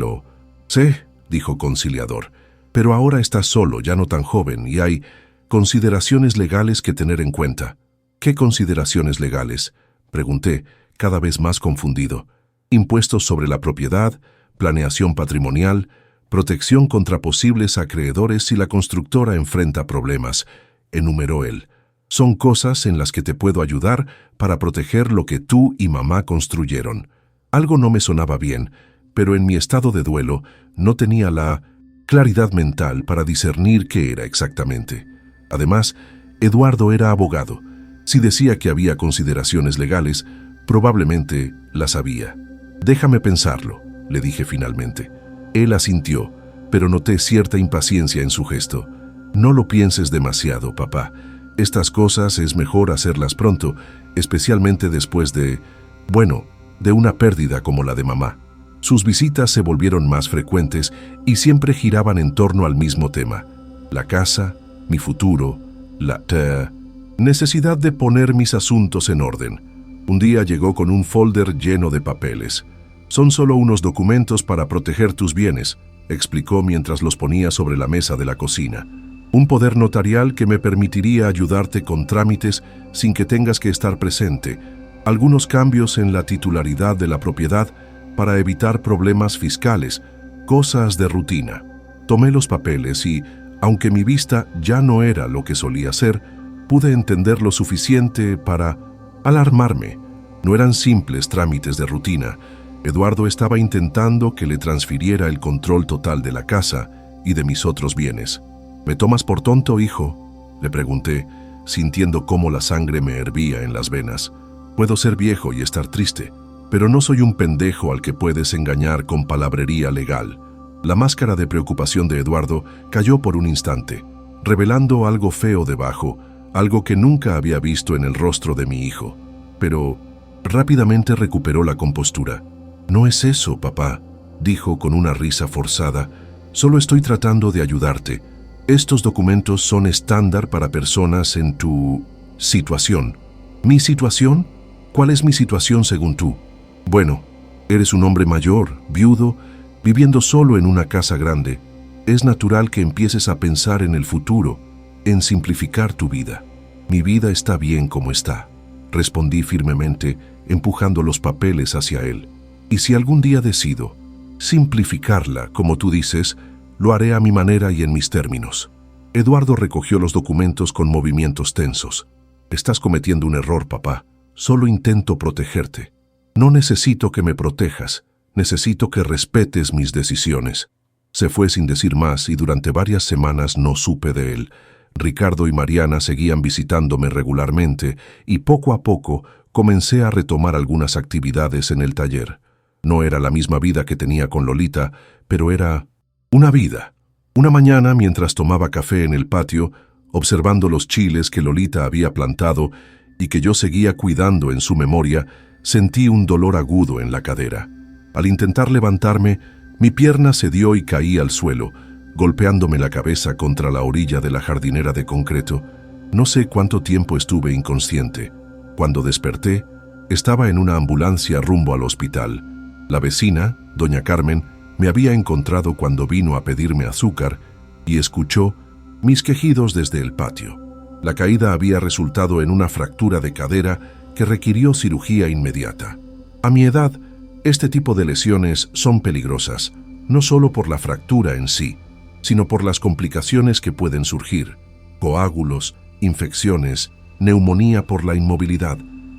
dijo conciliador, pero ahora estás solo, ya no tan joven, y hay consideraciones legales que tener en cuenta. ¿Qué consideraciones legales?, pregunté, cada vez más confundido. Impuestos sobre la propiedad, planeación patrimonial, protección contra posibles acreedores si la constructora enfrenta problemas, enumeró él. Son cosas en las que te puedo ayudar para proteger lo que tú y mamá construyeron. Algo no me sonaba bien, pero en mi estado de duelo no tenía la claridad mental para discernir qué era exactamente. Además, Eduardo era abogado. Si decía que había consideraciones legales, probablemente las había. Déjame pensarlo, le dije finalmente. Él asintió, pero noté cierta impaciencia en su gesto. No lo pienses demasiado, papá. Estas cosas es mejor hacerlas pronto, especialmente después de una pérdida como la de mamá. Sus visitas se volvieron más frecuentes y siempre giraban en torno al mismo tema. La casa, mi futuro, la necesidad de poner mis asuntos en orden. Un día llegó con un folder lleno de papeles. Son solo unos documentos para proteger tus bienes, explicó mientras los ponía sobre la mesa de la cocina. Un poder notarial que me permitiría ayudarte con trámites sin que tengas que estar presente. Algunos cambios en la titularidad de la propiedad para evitar problemas fiscales, cosas de rutina. Tomé los papeles y, aunque mi vista ya no era lo que solía ser, pude entender lo suficiente para alarmarme. No eran simples trámites de rutina. Eduardo estaba intentando que le transfiriera el control total de la casa y de mis otros bienes. ¿Me tomas por tonto, hijo?, le pregunté, sintiendo cómo la sangre me hervía en las venas. Puedo ser viejo y estar triste, pero no soy un pendejo al que puedes engañar con palabrería legal. La máscara de preocupación de Eduardo cayó por un instante, revelando algo feo debajo, algo que nunca había visto en el rostro de mi hijo. Pero rápidamente recuperó la compostura. «No es eso, papá», dijo con una risa forzada. «Solo estoy tratando de ayudarte. Estos documentos son estándar para personas en tu situación». ¿Mi situación? ¿Cuál es mi situación según tú? Bueno, eres un hombre mayor, viudo, viviendo solo en una casa grande. Es natural que empieces a pensar en el futuro, en simplificar tu vida. Mi vida está bien como está, respondí firmemente, empujando los papeles hacia él. Y si algún día decido simplificarla, como tú dices, lo haré a mi manera y en mis términos. Eduardo recogió los documentos con movimientos tensos. Estás cometiendo un error, papá. Solo intento protegerte. No necesito que me protejas. Necesito que respetes mis decisiones. Se fue sin decir más y durante varias semanas no supe de él. Ricardo y Mariana seguían visitándome regularmente y poco a poco comencé a retomar algunas actividades en el taller. No era la misma vida que tenía con Lolita, pero era una vida. Una mañana, mientras tomaba café en el patio, observando los chiles que Lolita había plantado y que yo seguía cuidando en su memoria, sentí un dolor agudo en la cadera. Al intentar levantarme, mi pierna cedió y caí al suelo, golpeándome la cabeza contra la orilla de la jardinera de concreto. No sé cuánto tiempo estuve inconsciente. Cuando desperté, estaba en una ambulancia rumbo al hospital. La vecina, doña Carmen, me había encontrado cuando vino a pedirme azúcar y escuchó mis quejidos desde el patio. La caída había resultado en una fractura de cadera que requirió cirugía inmediata. A mi edad, este tipo de lesiones son peligrosas, no solo por la fractura en sí, sino por las complicaciones que pueden surgir: coágulos, infecciones, neumonía por la inmovilidad.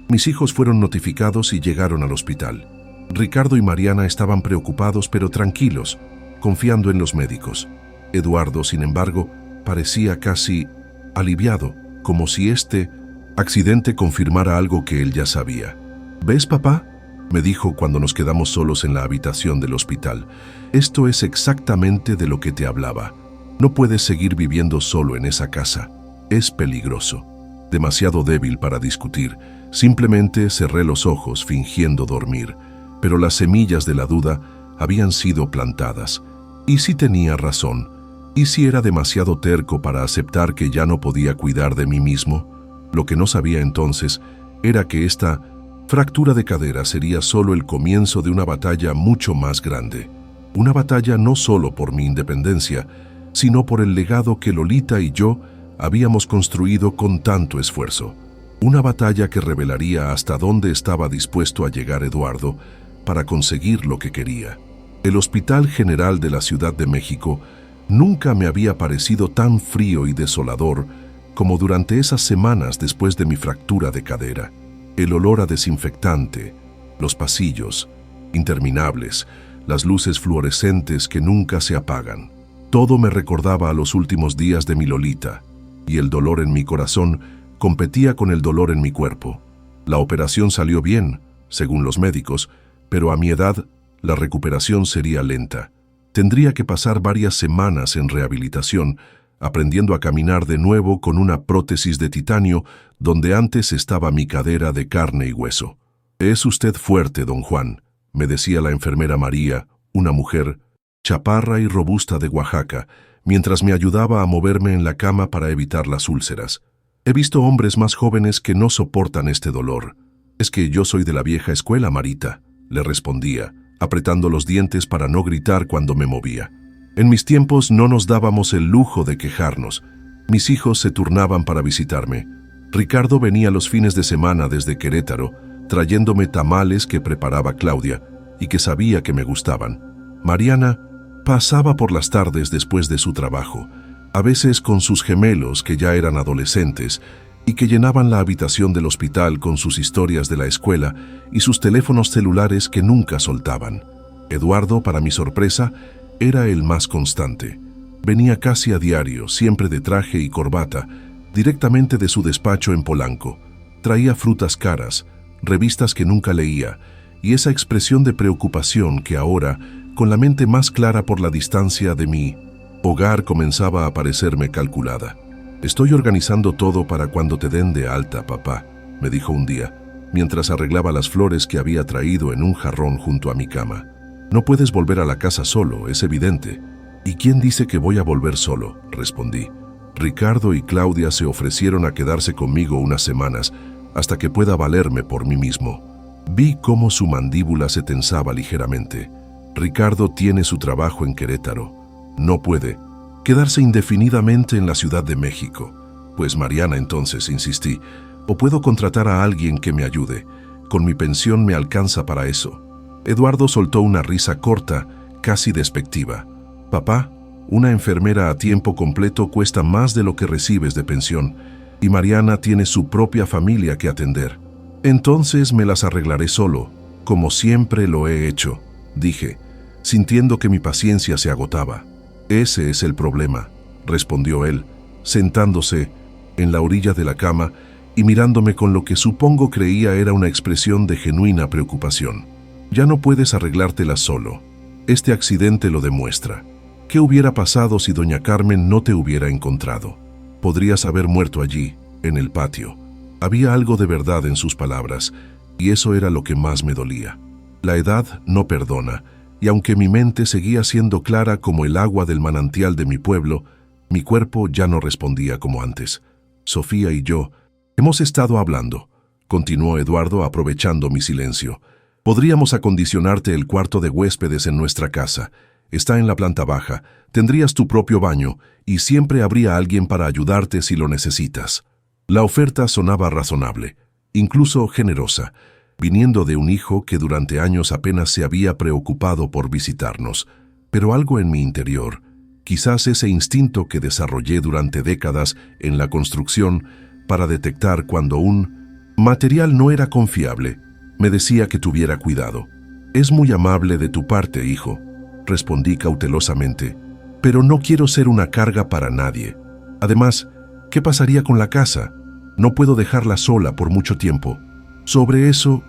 Mis hijos fueron notificados y llegaron al hospital. Ricardo y Mariana estaban preocupados pero tranquilos, confiando en los médicos. Eduardo, sin embargo, parecía casi aliviado, como si este accidente confirmara algo que él ya sabía. ¿Ves, papá?, me dijo cuando nos quedamos solos en la habitación del hospital. Esto es exactamente de lo que te hablaba. No puedes seguir viviendo solo en esa casa. Es peligroso. Demasiado débil para discutir. Simplemente cerré los ojos fingiendo dormir. Pero las semillas de la duda habían sido plantadas. ¿Y si tenía razón? ¿Y si era demasiado terco para aceptar que ya no podía cuidar de mí mismo? Lo que no sabía entonces era que esta fractura de cadera sería solo el comienzo de una batalla mucho más grande. Una batalla no solo por mi independencia, sino por el legado que Lolita y yo habíamos construido con tanto esfuerzo. Una batalla que revelaría hasta dónde estaba dispuesto a llegar Eduardo para conseguir lo que quería. El Hospital General de la Ciudad de México nunca me había parecido tan frío y desolador como durante esas semanas después de mi fractura de cadera. El olor a desinfectante, los pasillos interminables, las luces fluorescentes que nunca se apagan. Todo me recordaba a los últimos días de mi Lolita, y el dolor en mi corazón competía con el dolor en mi cuerpo. La operación salió bien, según los médicos, pero a mi edad la recuperación sería lenta. Tendría que pasar varias semanas en rehabilitación, aprendiendo a caminar de nuevo con una prótesis de titanio donde antes estaba mi cadera de carne y hueso. «Es usted fuerte, don Juan», me decía la enfermera María, una mujer chaparra y robusta de Oaxaca, mientras me ayudaba a moverme en la cama para evitar las úlceras. «He visto hombres más jóvenes que no soportan este dolor». «Es que yo soy de la vieja escuela, Marita», le respondía, apretando los dientes para no gritar cuando me movía. En mis tiempos no nos dábamos el lujo de quejarnos. Mis hijos se turnaban para visitarme. Ricardo venía los fines de semana desde Querétaro, trayéndome tamales que preparaba Claudia y que sabía que me gustaban. Mariana pasaba por las tardes después de su trabajo, a veces con sus gemelos que ya eran adolescentes y que llenaban la habitación del hospital con sus historias de la escuela y sus teléfonos celulares que nunca soltaban. Eduardo, para mi sorpresa, era el más constante. Venía casi a diario, siempre de traje y corbata, directamente de su despacho en Polanco. Traía frutas caras, revistas que nunca leía, y esa expresión de preocupación que ahora, con la mente más clara por la distancia de mi hogar, comenzaba a parecerme calculada. «Estoy organizando todo para cuando te den de alta, papá», me dijo un día, mientras arreglaba las flores que había traído en un jarrón junto a mi cama. «No puedes volver a la casa solo, es evidente». «¿Y quién dice que voy a volver solo?», respondí. «Ricardo y Claudia se ofrecieron a quedarse conmigo unas semanas, hasta que pueda valerme por mí mismo». Vi cómo su mandíbula se tensaba ligeramente. «Ricardo tiene su trabajo en Querétaro. No puede quedarse indefinidamente en la Ciudad de México». «Pues Mariana», entonces insistí, «o puedo contratar a alguien que me ayude. Con mi pensión me alcanza para eso». Eduardo soltó una risa corta, casi despectiva. «Papá, una enfermera a tiempo completo cuesta más de lo que recibes de pensión, y Mariana tiene su propia familia que atender. Entonces me las arreglaré solo, como siempre lo he hecho», dije, sintiendo que mi paciencia se agotaba. «Ese es el problema», respondió él, sentándose en la orilla de la cama y mirándome con lo que supongo creía era una expresión de genuina preocupación. «Ya no puedes arreglártelas solo. Este accidente lo demuestra. ¿Qué hubiera pasado si doña Carmen no te hubiera encontrado? Podrías haber muerto allí, en el patio». Había algo de verdad en sus palabras, y eso era lo que más me dolía. La edad no perdona, y aunque mi mente seguía siendo clara como el agua del manantial de mi pueblo, mi cuerpo ya no respondía como antes. «Sofía y yo hemos estado hablando», continuó Eduardo aprovechando mi silencio. «Podríamos acondicionarte el cuarto de huéspedes en nuestra casa. Está en la planta baja, tendrías tu propio baño y siempre habría alguien para ayudarte si lo necesitas». La oferta sonaba razonable, incluso generosa, viniendo de un hijo que durante años apenas se había preocupado por visitarnos. Pero algo en mi interior, quizás ese instinto que desarrollé durante décadas en la construcción para detectar cuando un material no era confiable, me decía que tuviera cuidado. «Es muy amable de tu parte, hijo», respondí cautelosamente, pero no quiero ser una carga para nadie. Además, ¿qué pasaría con la casa? No puedo dejarla sola por mucho tiempo. Sobre eso,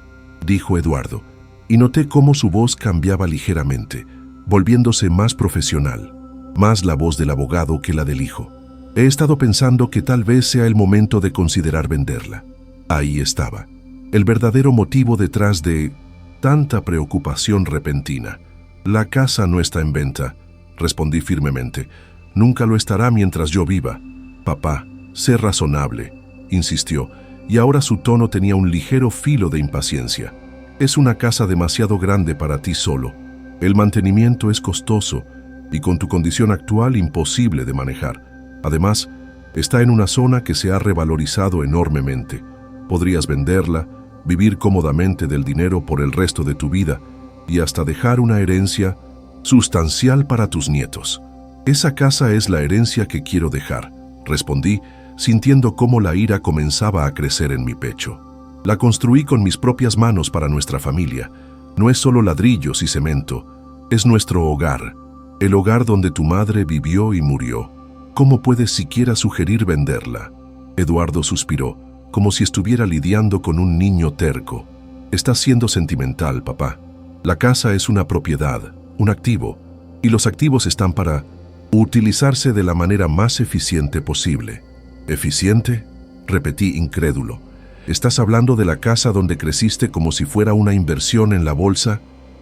dijo Eduardo, y noté cómo su voz cambiaba ligeramente, volviéndose más profesional, más la voz del abogado que la del hijo. He estado pensando que tal vez sea el momento de considerar venderla. Ahí estaba, el verdadero motivo detrás de tanta preocupación repentina. La casa no está en venta, respondí firmemente. Nunca lo estará mientras yo viva. Papá, sé razonable, insistió, y ahora su tono tenía un ligero filo de impaciencia. Es una casa demasiado grande para ti solo. El mantenimiento es costoso y con tu condición actual imposible de manejar. Además, está en una zona que se ha revalorizado enormemente. Podrías venderla, vivir cómodamente del dinero por el resto de tu vida y hasta dejar una herencia sustancial para tus nietos. Esa casa es la herencia que quiero dejar, respondí, sintiendo cómo la ira comenzaba a crecer en mi pecho. La construí con mis propias manos para nuestra familia. No es solo ladrillos y cemento, es nuestro hogar, el hogar donde tu madre vivió y murió. ¿Cómo puedes siquiera sugerir venderla? Eduardo suspiró, como si estuviera lidiando con un niño terco. Estás siendo sentimental, papá. La casa es una propiedad, un activo, y los activos están para utilizarse de la manera más eficiente posible. ¿Eficiente? Repetí incrédulo. ¿Estás hablando de la casa donde creciste como si fuera una inversión en la bolsa?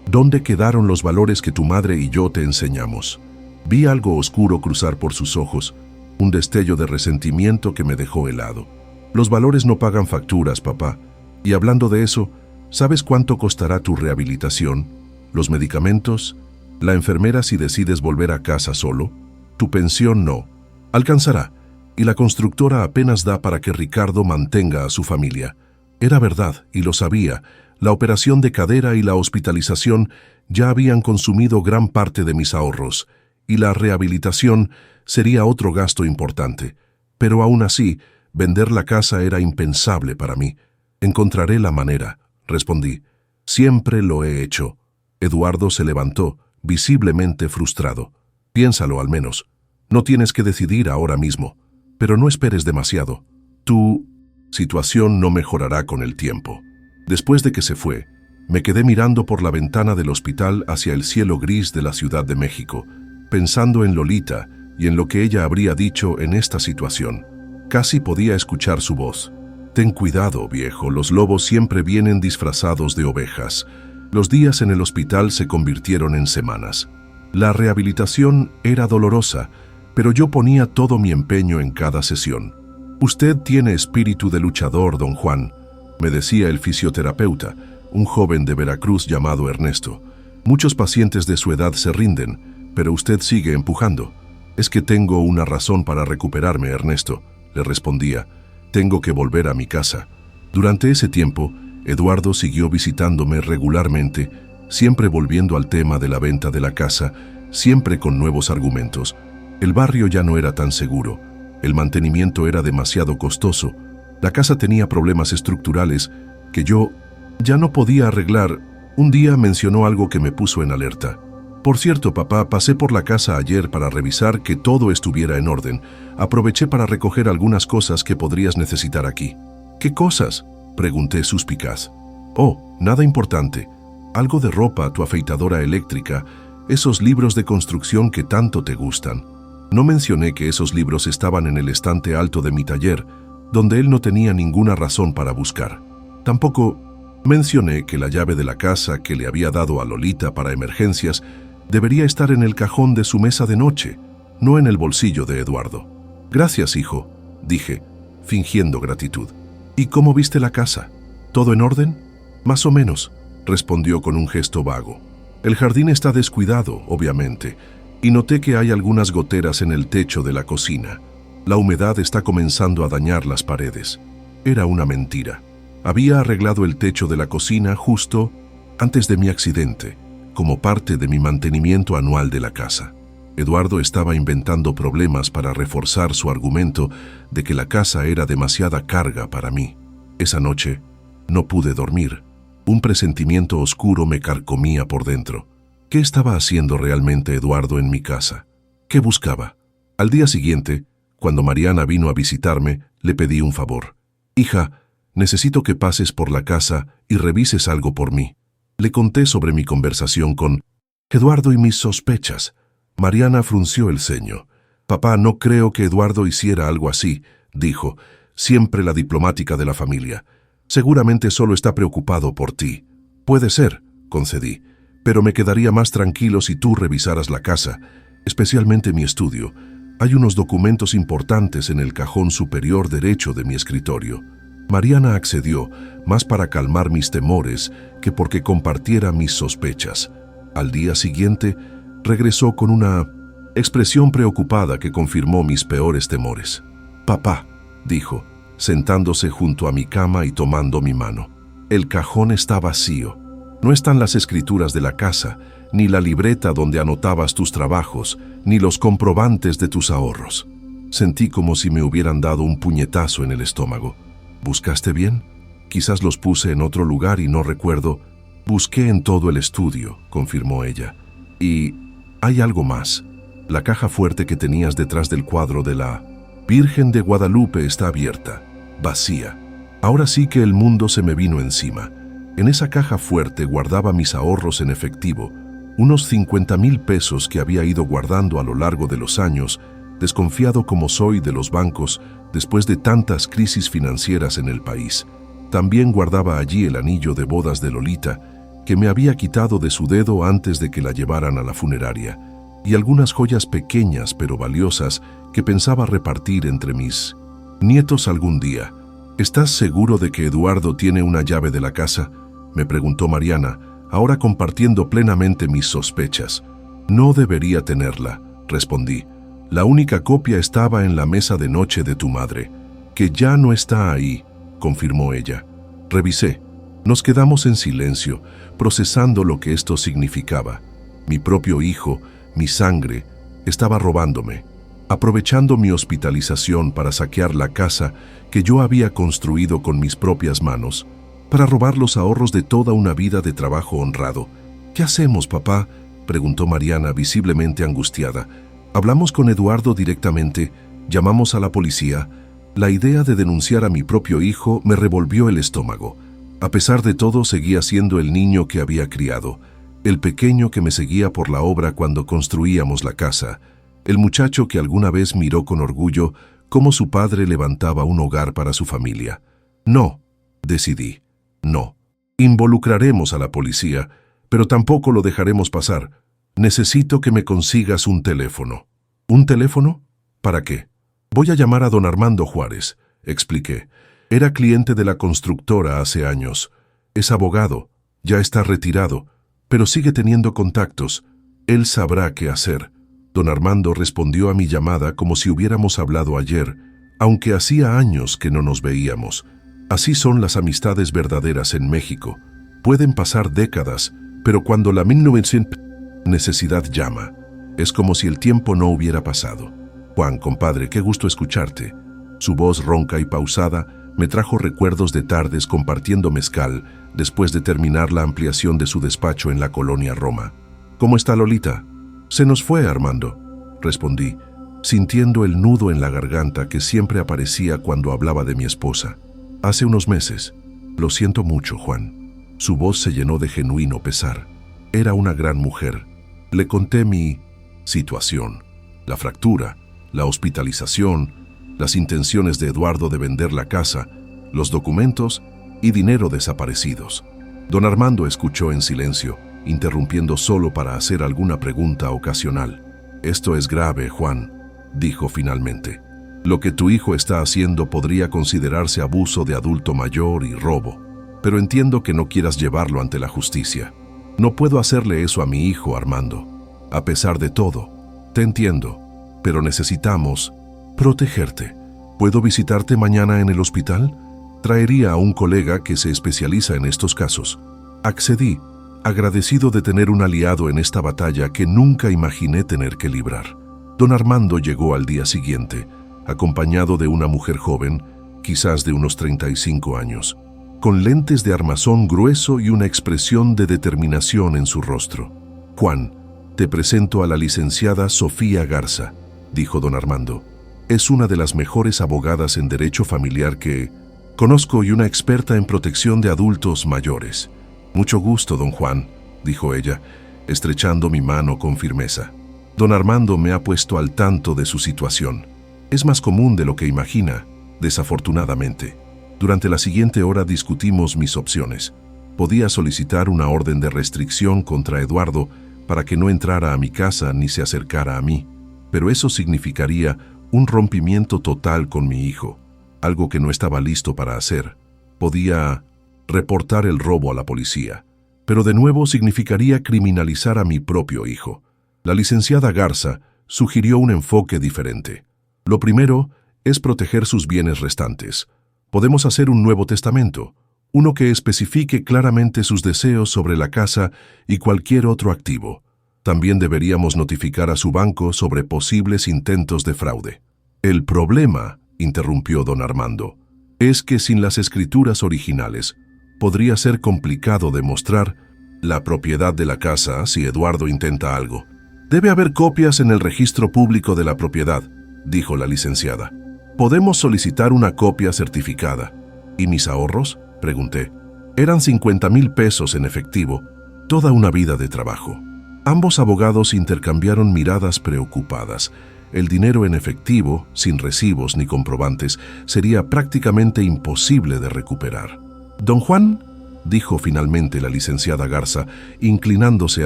¿Dónde quedaron los valores que tu madre y yo te enseñamos? Vi algo oscuro cruzar por sus ojos, un destello de resentimiento que me dejó helado. Los valores no pagan facturas, papá. Y hablando de eso, ¿sabes cuánto costará tu rehabilitación? ¿Los medicamentos? ¿La enfermera si decides volver a casa solo? Tu pensión no. Alcanzará. Y la constructora apenas da para que Ricardo mantenga a su familia. Era verdad, y lo sabía. La operación de cadera y la hospitalización ya habían consumido gran parte de mis ahorros, y la rehabilitación sería otro gasto importante. Pero aún así, vender la casa era impensable para mí. Encontraré la manera, respondí. Siempre lo he hecho. Eduardo se levantó, visiblemente frustrado. Piénsalo al menos. No tienes que decidir ahora mismo, pero no esperes demasiado. Tu situación no mejorará con el tiempo. Después de que se fue, me quedé mirando por la ventana del hospital hacia el cielo gris de la Ciudad de México, pensando en Lolita y en lo que ella habría dicho en esta situación. Casi podía escuchar su voz. Ten cuidado, viejo, los lobos siempre vienen disfrazados de ovejas. Los días en el hospital se convirtieron en semanas. La rehabilitación era dolorosa, pero yo ponía todo mi empeño en cada sesión. Usted tiene espíritu de luchador, don Juan, me decía el fisioterapeuta, un joven de Veracruz llamado Ernesto. Muchos pacientes de su edad se rinden, pero usted sigue empujando. Es que tengo una razón para recuperarme, Ernesto, le respondía. Tengo que volver a mi casa. Durante ese tiempo, Eduardo siguió visitándome regularmente, siempre volviendo al tema de la venta de la casa, siempre con nuevos argumentos. El barrio ya no era tan seguro, el mantenimiento era demasiado costoso, la casa tenía problemas estructurales que yo ya no podía arreglar. Un día mencionó algo que me puso en alerta. Por cierto, papá, pasé por la casa ayer para revisar que todo estuviera en orden. Aproveché para recoger algunas cosas que podrías necesitar aquí. ¿Qué cosas?, pregunté suspicaz. Oh, nada importante. Algo de ropa, tu afeitadora eléctrica, esos libros de construcción que tanto te gustan. No mencioné que esos libros estaban en el estante alto de mi taller, donde él no tenía ninguna razón para buscar. Tampoco mencioné que la llave de la casa que le había dado a Lolita para emergencias debería estar en el cajón de su mesa de noche, no en el bolsillo de Eduardo. Gracias, hijo, dije, fingiendo gratitud. ¿Y cómo viste la casa? ¿Todo en orden? Más o menos, respondió con un gesto vago. El jardín está descuidado, obviamente, y noté que hay algunas goteras en el techo de la cocina. La humedad está comenzando a dañar las paredes. Era una mentira. Había arreglado el techo de la cocina justo antes de mi accidente, como parte de mi mantenimiento anual de la casa. Eduardo estaba inventando problemas para reforzar su argumento de que la casa era demasiada carga para mí. Esa noche no pude dormir. Un presentimiento oscuro me carcomía por dentro. ¿Qué estaba haciendo realmente Eduardo en mi casa? ¿Qué buscaba? Al día siguiente, cuando Mariana vino a visitarme, le pedí un favor. Hija, necesito que pases por la casa y revises algo por mí. Le conté sobre mi conversación con Eduardo y mis sospechas. Mariana frunció el ceño. Papá, no creo que Eduardo hiciera algo así, dijo, siempre la diplomática de la familia. Seguramente solo está preocupado por ti. Puede ser, concedí, pero me quedaría más tranquilo si tú revisaras la casa, especialmente mi estudio. Hay unos documentos importantes en el cajón superior derecho de mi escritorio. Mariana accedió, más para calmar mis temores que porque compartiera mis sospechas. Al día siguiente, regresó con una expresión preocupada que confirmó mis peores temores. Papá, dijo, sentándose junto a mi cama y tomando mi mano. El cajón está vacío. No están las escrituras de la casa, ni la libreta donde anotabas tus trabajos, ni los comprobantes de tus ahorros. Sentí como si me hubieran dado un puñetazo en el estómago. ¿Buscaste bien? Quizás los puse en otro lugar y no recuerdo. Busqué en todo el estudio, confirmó ella. Y hay algo más. La caja fuerte que tenías detrás del cuadro de la Virgen de Guadalupe está abierta, vacía. Ahora sí que el mundo se me vino encima. En esa caja fuerte guardaba mis ahorros en efectivo, unos 50,000 pesos que había ido guardando a lo largo de los años, desconfiado como soy de los bancos después de tantas crisis financieras en el país. También guardaba allí el anillo de bodas de Lolita, que me había quitado de su dedo antes de que la llevaran a la funeraria, y algunas joyas pequeñas pero valiosas que pensaba repartir entre mis nietos algún día. ¿Estás seguro de que Eduardo tiene una llave de la casa?, me preguntó Mariana, ahora compartiendo plenamente mis sospechas. No debería tenerla, respondí. La única copia estaba en la mesa de noche de tu madre, que ya no está ahí, confirmó ella. Revisé. Nos quedamos en silencio, procesando lo que esto significaba. Mi propio hijo, mi sangre, estaba robándome, aprovechando mi hospitalización para saquear la casa que yo había construido con mis propias manos, para robar los ahorros de toda una vida de trabajo honrado. ¿Qué hacemos, papá?, preguntó Mariana, visiblemente angustiada. Hablamos con Eduardo directamente, llamamos a la policía. La idea de denunciar a mi propio hijo me revolvió el estómago. A pesar de todo, seguía siendo el niño que había criado, el pequeño que me seguía por la obra cuando construíamos la casa, el muchacho que alguna vez miró con orgullo cómo su padre levantaba un hogar para su familia. No, decidí, no. Involucraremos a la policía, pero tampoco lo dejaremos pasar. Necesito que me consigas un teléfono. ¿Un teléfono? ¿Para qué? Voy a llamar a don Armando Juárez, expliqué. Era cliente de la constructora hace años. Es abogado, ya está retirado, pero sigue teniendo contactos. Él sabrá qué hacer. Don Armando respondió a mi llamada como si hubiéramos hablado ayer, aunque hacía años que no nos veíamos. Así son las amistades verdaderas en México. Pueden pasar décadas, pero cuando la 1900 necesidad llama, es como si el tiempo no hubiera pasado. Juan, compadre, qué gusto escucharte. Su voz ronca y pausada me trajo recuerdos de tardes compartiendo mezcal después de terminar la ampliación de su despacho en la colonia Roma. ¿Cómo está Lolita? Se nos fue, Armando, respondí, sintiendo el nudo en la garganta que siempre aparecía cuando hablaba de mi esposa. Hace unos meses. Lo siento mucho, Juan. Su voz se llenó de genuino pesar. Era una gran mujer. Le conté mi situación, la fractura, la hospitalización, las intenciones de Eduardo de vender la casa, los documentos y dinero desaparecidos. Don Armando escuchó en silencio, interrumpiendo solo para hacer alguna pregunta ocasional. Esto es grave, Juan, dijo finalmente. Lo que tu hijo está haciendo podría considerarse abuso de adulto mayor y robo, pero entiendo que no quieras llevarlo ante la justicia. No puedo hacerle eso a mi hijo, Armando. A pesar de todo, te entiendo, pero necesitamos protegerte. ¿Puedo visitarte mañana en el hospital? Traería a un colega que se especializa en estos casos. Accedí, agradecido de tener un aliado en esta batalla que nunca imaginé tener que librar. Don Armando llegó al día siguiente, acompañado de una mujer joven, quizás de unos 35 años, con lentes de armazón grueso y una expresión de determinación en su rostro. Juan, Te presento a la licenciada Sofía Garza, dijo don Armando. Es una de las mejores abogadas en derecho familiar que conozco y una experta en protección de adultos mayores. Mucho gusto, don Juan, dijo ella, estrechando mi mano con firmeza. Don Armando me ha puesto al tanto de su situación. Es más común de lo que imagina, desafortunadamente. Durante la siguiente hora discutimos mis opciones. Podía solicitar una orden de restricción contra Eduardo para que no entrara a mi casa ni se acercara a mí, pero eso significaría un rompimiento total con mi hijo, algo que no estaba listo para hacer. Podía reportar el robo a la policía, pero de nuevo significaría criminalizar a mi propio hijo. La licenciada Garza sugirió un enfoque diferente. Lo primero es proteger sus bienes restantes. Podemos hacer un nuevo testamento, uno que especifique claramente sus deseos sobre la casa y cualquier otro activo. También deberíamos notificar a su banco sobre posibles intentos de fraude. El problema, interrumpió don Armando, es que sin las escrituras originales podría ser complicado demostrar la propiedad de la casa si Eduardo intenta algo. Debe haber copias en el registro público de la propiedad, dijo la licenciada. Podemos solicitar una copia certificada. ¿Y mis ahorros?, pregunté. Eran 50,000 pesos en efectivo, toda una vida de trabajo. Ambos abogados intercambiaron miradas preocupadas. El dinero en efectivo, sin recibos ni comprobantes, sería prácticamente imposible de recuperar. «Don Juan», dijo finalmente la licenciada Garza, inclinándose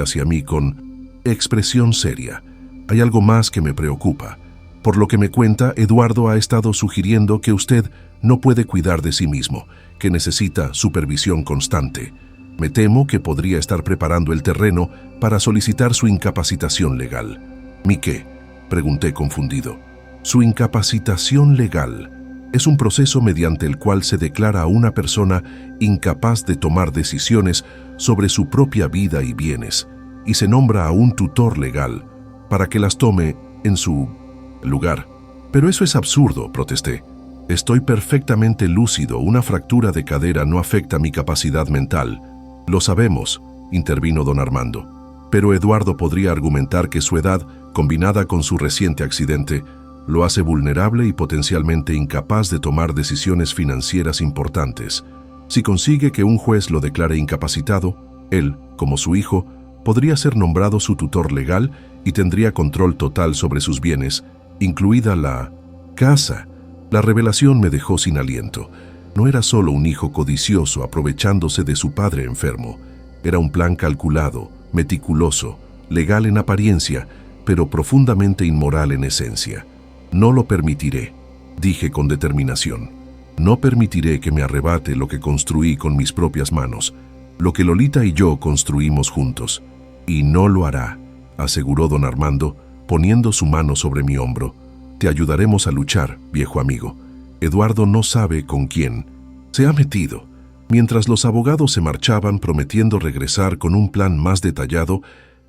hacia mí con expresión seria, «hay algo más que me preocupa. Por lo que me cuenta, Eduardo ha estado sugiriendo que usted no puede cuidar de sí mismo, que necesita supervisión constante. Me temo que podría estar preparando el terreno para solicitar su incapacitación legal». «¿Mi qué?», pregunté confundido. «Su incapacitación legal es un proceso mediante el cual se declara a una persona incapaz de tomar decisiones sobre su propia vida y bienes, y se nombra a un tutor legal para que las tome en su lugar». «Pero eso es absurdo», protesté. «Estoy perfectamente lúcido, una fractura de cadera no afecta mi capacidad mental». «Lo sabemos», intervino don Armando, «pero Eduardo podría argumentar que su edad, combinada con su reciente accidente, lo hace vulnerable y potencialmente incapaz de tomar decisiones financieras importantes. Si consigue que un juez lo declare incapacitado, él, como su hijo, podría ser nombrado su tutor legal y tendría control total sobre sus bienes, incluida la casa». La revelación me dejó sin aliento. No era solo un hijo codicioso aprovechándose de su padre enfermo. Era un plan calculado, meticuloso, legal en apariencia, pero profundamente inmoral en esencia. «No lo permitiré», dije con determinación. «No permitiré que me arrebate lo que construí con mis propias manos, lo que Lolita y yo construimos juntos. Y no lo hará», aseguró don Armando, poniendo su mano sobre mi hombro. «Te ayudaremos a luchar, viejo amigo. Eduardo no sabe con quién se ha metido». Mientras los abogados se marchaban prometiendo regresar con un plan más detallado,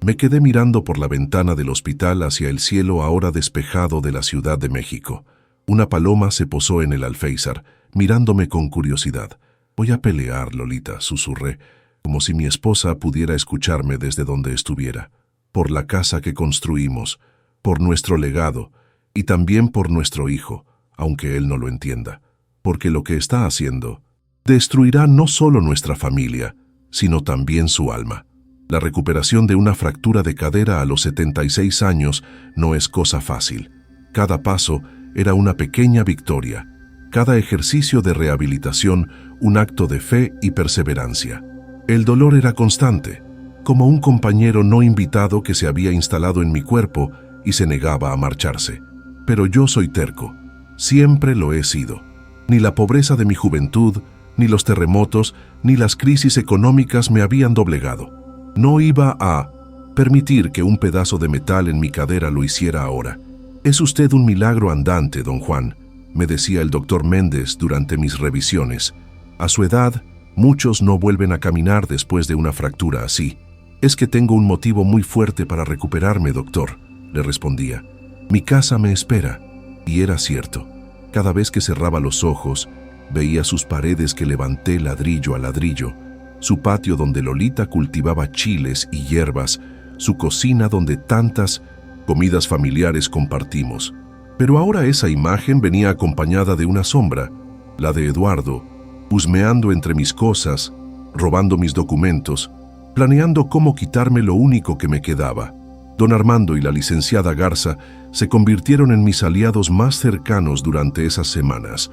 me quedé mirando por la ventana del hospital hacia el cielo ahora despejado de la Ciudad de México. Una paloma se posó en el alféizar, mirándome con curiosidad. «Voy a pelear, Lolita», susurré, como si mi esposa pudiera escucharme desde donde estuviera. «Por la casa que construimos, por nuestro legado, y también por nuestro hijo, aunque él no lo entienda, porque lo que está haciendo destruirá no solo nuestra familia, sino también su alma. La recuperación de una fractura de cadera a los 76 años no es cosa fácil. Cada paso era una pequeña victoria, cada ejercicio de rehabilitación un acto de fe y perseverancia. El dolor era constante, como un compañero no invitado que se había instalado en mi cuerpo y se negaba a marcharse. Pero yo soy terco, siempre lo he sido. Ni la pobreza de mi juventud, ni los terremotos, ni las crisis económicas me habían doblegado. No iba a permitir que un pedazo de metal en mi cadera lo hiciera ahora. «Es usted un milagro andante, don Juan», me decía el doctor Méndez durante mis revisiones. «A su edad, muchos no vuelven a caminar después de una fractura así». «Es que tengo un motivo muy fuerte para recuperarme, doctor», le respondía. «Mi casa me espera». Y era cierto. Cada vez que cerraba los ojos, veía sus paredes que levanté ladrillo a ladrillo, su patio donde Lolita cultivaba chiles y hierbas, su cocina donde tantas comidas familiares compartimos. Pero ahora esa imagen venía acompañada de una sombra, la de Eduardo, husmeando entre mis cosas, robando mis documentos, planeando cómo quitarme lo único que me quedaba. Don Armando y la licenciada Garza se convirtieron en mis aliados más cercanos durante esas semanas.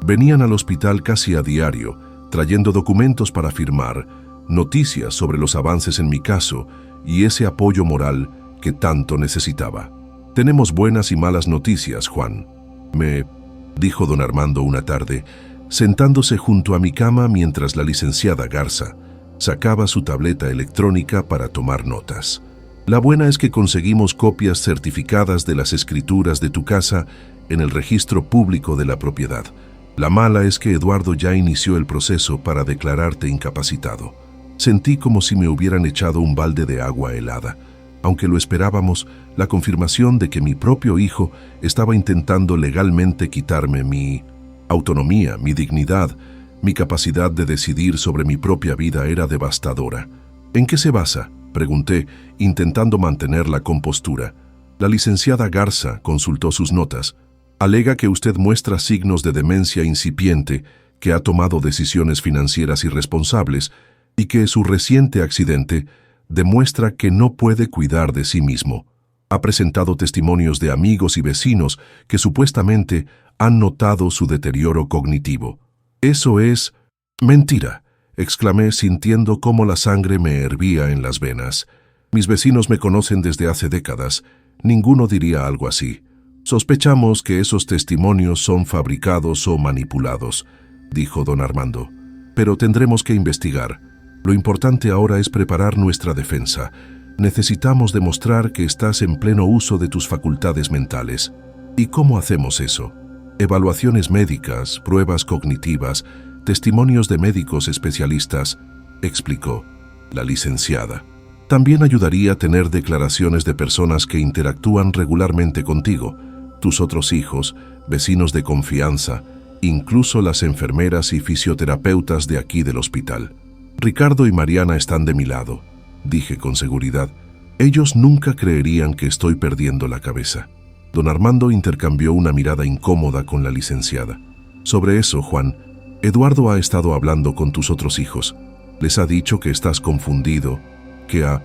Venían al hospital casi a diario, trayendo documentos para firmar, noticias sobre los avances en mi caso y ese apoyo moral que tanto necesitaba. «Tenemos buenas y malas noticias, Juan», me dijo don Armando una tarde, sentándose junto a mi cama mientras la licenciada Garza sacaba su tableta electrónica para tomar notas. «La buena es que conseguimos copias certificadas de las escrituras de tu casa en el registro público de la propiedad. La mala es que Eduardo ya inició el proceso para declararte incapacitado». Sentí como si me hubieran echado un balde de agua helada. Aunque lo esperábamos, la confirmación de que mi propio hijo estaba intentando legalmente quitarme mi autonomía, mi dignidad, mi capacidad de decidir sobre mi propia vida era devastadora. «¿En qué se basa?», pregunté, intentando mantener la compostura. La licenciada Garza consultó sus notas. «Alega que usted muestra signos de demencia incipiente, que ha tomado decisiones financieras irresponsables y que su reciente accidente demuestra que no puede cuidar de sí mismo. Ha presentado testimonios de amigos y vecinos que supuestamente han notado su deterioro cognitivo». «Eso es mentira», exclamé sintiendo cómo la sangre me hervía en las venas. «Mis vecinos me conocen desde hace décadas. Ninguno diría algo así. Sospechamos que esos testimonios son fabricados o manipulados», dijo don Armando. «Pero tendremos que investigar. Lo importante ahora es preparar nuestra defensa. Necesitamos demostrar que estás en pleno uso de tus facultades mentales». «¿Y cómo hacemos eso?». «Evaluaciones médicas, pruebas cognitivas, testimonios de médicos especialistas», explicó la licenciada. «También ayudaría tener declaraciones de personas que interactúan regularmente contigo, tus otros hijos, vecinos de confianza, incluso las enfermeras y fisioterapeutas de aquí del hospital». «Ricardo y Mariana están de mi lado», dije con seguridad. «Ellos nunca creerían que estoy perdiendo la cabeza». Don Armando intercambió una mirada incómoda con la licenciada. «Sobre eso, Juan, Eduardo ha estado hablando con tus otros hijos. Les ha dicho que estás confundido, que a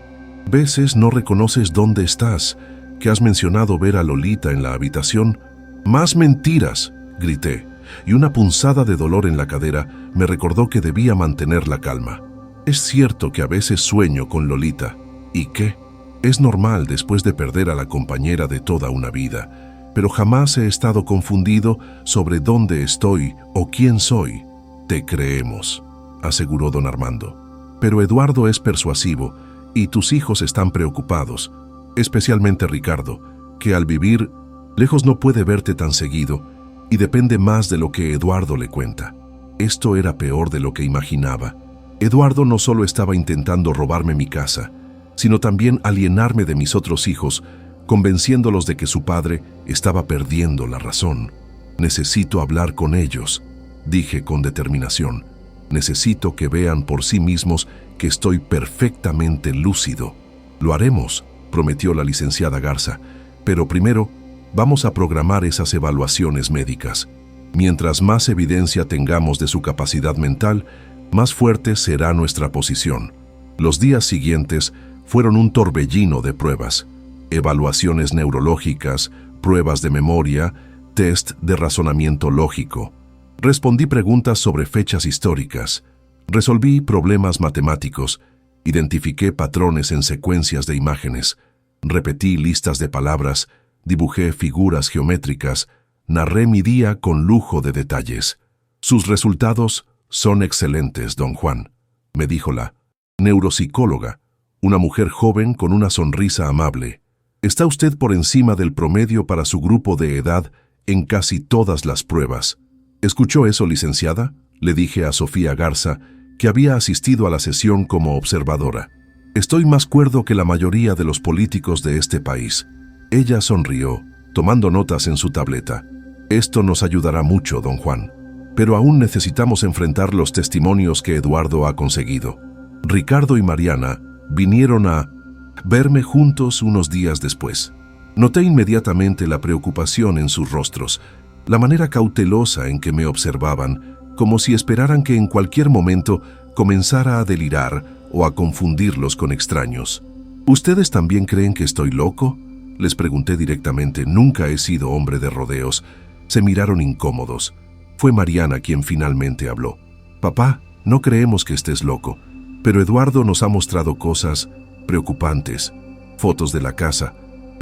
veces no reconoces dónde estás, que has mencionado ver a Lolita en la habitación». «¡Más mentiras!», grité, y una punzada de dolor en la cadera me recordó que debía mantener la calma. «Es cierto que a veces sueño con Lolita. ¿Y qué? Es normal después de perder a la compañera de toda una vida, pero jamás he estado confundido sobre dónde estoy o quién soy». «Te creemos», aseguró don Armando. «Pero Eduardo es persuasivo y tus hijos están preocupados, especialmente Ricardo, que al vivir lejos no puede verte tan seguido y depende más de lo que Eduardo le cuenta». Esto era peor de lo que imaginaba. Eduardo no solo estaba intentando robarme mi casa, sino también alienarme de mis otros hijos, convenciéndolos de que su padre estaba perdiendo la razón. «Necesito hablar con ellos», dije con determinación. «Necesito que vean por sí mismos que estoy perfectamente lúcido». «Lo haremos», prometió la licenciada Garza, «pero primero vamos a programar esas evaluaciones médicas. Mientras más evidencia tengamos de su capacidad mental, más fuerte será nuestra posición». Los días siguientes fueron un torbellino de pruebas: evaluaciones neurológicas, pruebas de memoria, test de razonamiento lógico. Respondí preguntas sobre fechas históricas, resolví problemas matemáticos, identifiqué patrones en secuencias de imágenes, repetí listas de palabras, dibujé figuras geométricas, narré mi día con lujo de detalles. «Sus resultados son excelentes, don Juan», me dijo la neuropsicóloga, una mujer joven con una sonrisa amable. «Está usted por encima del promedio para su grupo de edad en casi todas las pruebas». «¿Escuchó eso, licenciada?», le dije a Sofía Garza, que había asistido a la sesión como observadora. «Estoy más cuerdo que la mayoría de los políticos de este país». Ella sonrió, tomando notas en su tableta. «Esto nos ayudará mucho, don Juan. Pero aún necesitamos enfrentar los testimonios que Eduardo ha conseguido. Ricardo y Mariana vinieron a verme juntos unos días después. Noté inmediatamente la preocupación en sus rostros, la manera cautelosa en que me observaban, como si esperaran que en cualquier momento comenzara a delirar o a confundirlos con extraños. ¿Ustedes también creen que estoy loco?, les pregunté directamente. Nunca he sido hombre de rodeos. Se miraron incómodos. Fue Mariana quien finalmente habló. Papá, no creemos que estés loco, pero Eduardo nos ha mostrado cosas preocupantes. Fotos de la casa.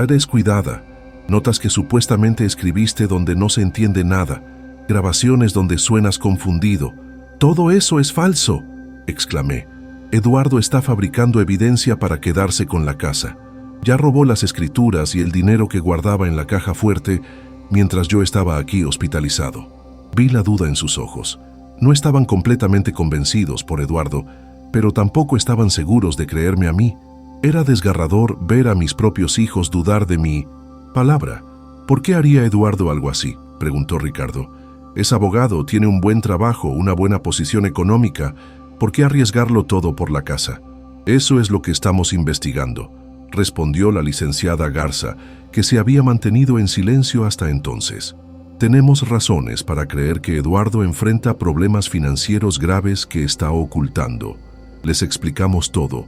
Descuidada. Notas que supuestamente escribiste donde no se entiende nada. Grabaciones donde suenas confundido. Todo eso es falso, exclamé. Eduardo está fabricando evidencia para quedarse con la casa. Ya robó las escrituras y el dinero que guardaba en la caja fuerte mientras yo estaba aquí hospitalizado. Vi la duda en sus ojos. No estaban completamente convencidos por Eduardo, pero tampoco estaban seguros de creerme a mí. Era desgarrador ver a mis propios hijos dudar de mi palabra. ¿Por qué haría Eduardo algo así?, preguntó Ricardo. Es abogado, tiene un buen trabajo, una buena posición económica. ¿Por qué arriesgarlo todo por la casa? Eso es lo que estamos investigando, respondió la licenciada Garza, que se había mantenido en silencio hasta entonces. Tenemos razones para creer que Eduardo enfrenta problemas financieros graves que está ocultando. Les explicamos todo: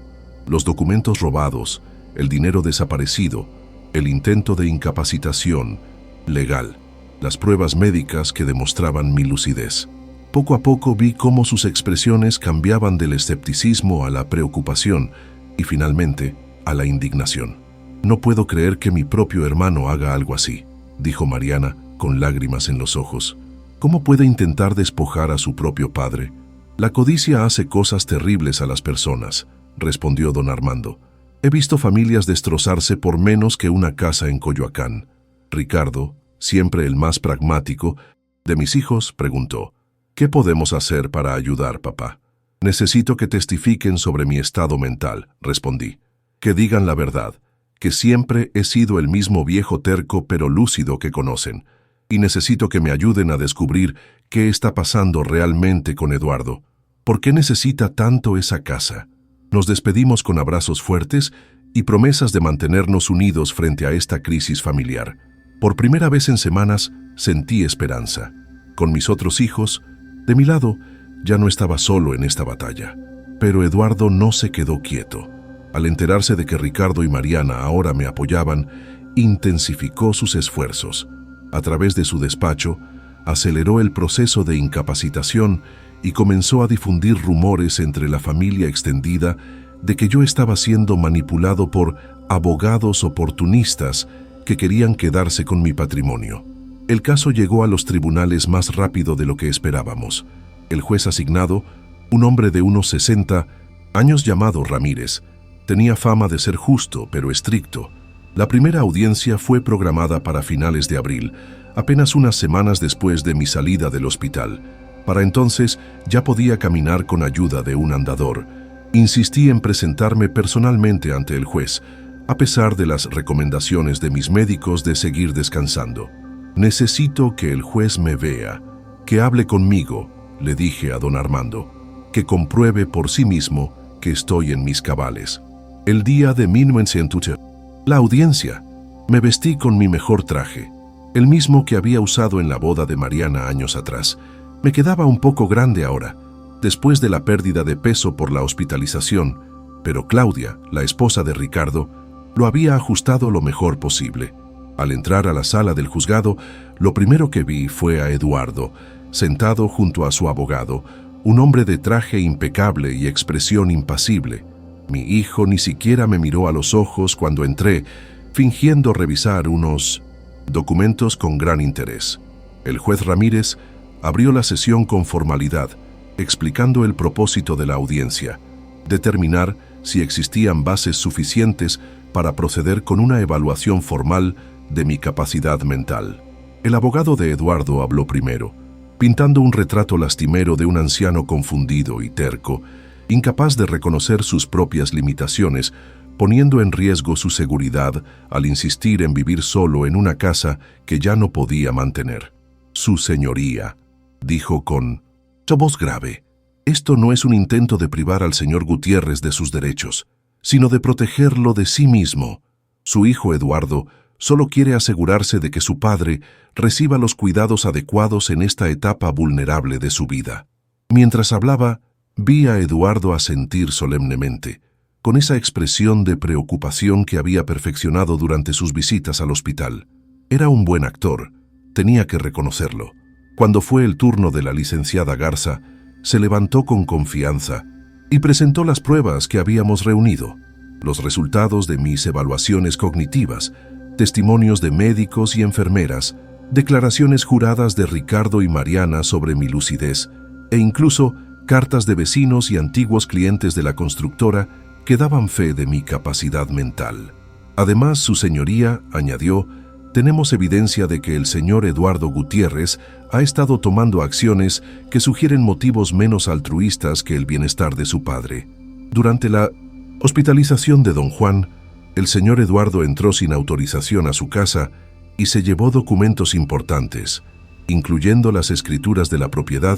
los documentos robados, el dinero desaparecido, el intento de incapacitación legal, las pruebas médicas que demostraban mi lucidez. Poco a poco vi cómo sus expresiones cambiaban del escepticismo a la preocupación y finalmente a la indignación. No puedo creer que mi propio hermano haga algo así, dijo Mariana con lágrimas en los ojos. ¿Cómo puede intentar despojar a su propio padre? La codicia hace cosas terribles a las personas, respondió don Armando. He visto familias destrozarse por menos que una casa en Coyoacán. Ricardo, siempre el más pragmático de mis hijos, preguntó: ¿qué podemos hacer para ayudar, papá? Necesito que testifiquen sobre mi estado mental, respondí. Que digan la verdad, que siempre he sido el mismo viejo terco pero lúcido que conocen, y necesito que me ayuden a descubrir qué está pasando realmente con Eduardo. ¿Por qué necesita tanto esa casa? Nos despedimos con abrazos fuertes y promesas de mantenernos unidos frente a esta crisis familiar. Por primera vez en semanas sentí esperanza. Con mis otros hijos de mi lado, ya no estaba solo en esta batalla. Pero Eduardo no se quedó quieto. Al enterarse de que Ricardo y Mariana ahora me apoyaban, intensificó sus esfuerzos. A través de su despacho, aceleró el proceso de incapacitación y comenzó a difundir rumores entre la familia extendida de que yo estaba siendo manipulado por abogados oportunistas que querían quedarse con mi patrimonio. El caso llegó a los tribunales más rápido de lo que esperábamos. El juez asignado, un hombre de unos 60 años llamado Ramírez, tenía fama de ser justo pero estricto. La primera audiencia fue programada para finales de abril, apenas unas semanas después de mi salida del hospital. Para entonces ya podía caminar con ayuda de un andador. Insistí en presentarme personalmente ante el juez, a pesar de las recomendaciones de mis médicos de seguir descansando. Necesito que el juez me vea, que hable conmigo, le dije a don Armando, que compruebe por sí mismo que estoy en mis cabales. El día de 1980, la audiencia, me vestí con mi mejor traje, el mismo que había usado en la boda de Mariana años atrás. Me quedaba un poco grande ahora, después de la pérdida de peso por la hospitalización, pero Claudia, la esposa de Ricardo, lo había ajustado lo mejor posible. Al entrar a la sala del juzgado, lo primero que vi fue a Eduardo, sentado junto a su abogado, un hombre de traje impecable y expresión impasible. Mi hijo ni siquiera me miró a los ojos cuando entré, fingiendo revisar unos documentos con gran interés. El juez Ramírez abrió la sesión con formalidad, explicando el propósito de la audiencia: determinar si existían bases suficientes para proceder con una evaluación formal de mi capacidad mental. El abogado de Eduardo habló primero, pintando un retrato lastimero de un anciano confundido y terco, incapaz de reconocer sus propias limitaciones, poniendo en riesgo su seguridad al insistir en vivir solo en una casa que ya no podía mantener. Su señoría, dijo con voz grave, esto no es un intento de privar al señor Gutiérrez de sus derechos. sino de protegerlo de sí mismo. Su hijo Eduardo solo quiere asegurarse de que su padre reciba los cuidados adecuados en esta etapa vulnerable de su vida. Mientras hablaba, vi a Eduardo asentir solemnemente, con esa expresión de preocupación que había perfeccionado durante sus visitas al hospital. Era un buen actor, tenía que reconocerlo. Cuando fue el turno de la licenciada Garza, se levantó con confianza y presentó las pruebas que habíamos reunido, los resultados de mis evaluaciones cognitivas, testimonios de médicos y enfermeras, declaraciones juradas de Ricardo y Mariana sobre mi lucidez, e incluso cartas de vecinos y antiguos clientes de la constructora que daban fe de mi capacidad mental. Además, su señoría, añadió, tenemos evidencia de que el señor Eduardo Gutiérrez ha estado tomando acciones que sugieren motivos menos altruistas que el bienestar de su padre. Durante la hospitalización de don Juan, el señor Eduardo entró sin autorización a su casa y se llevó documentos importantes, incluyendo las escrituras de la propiedad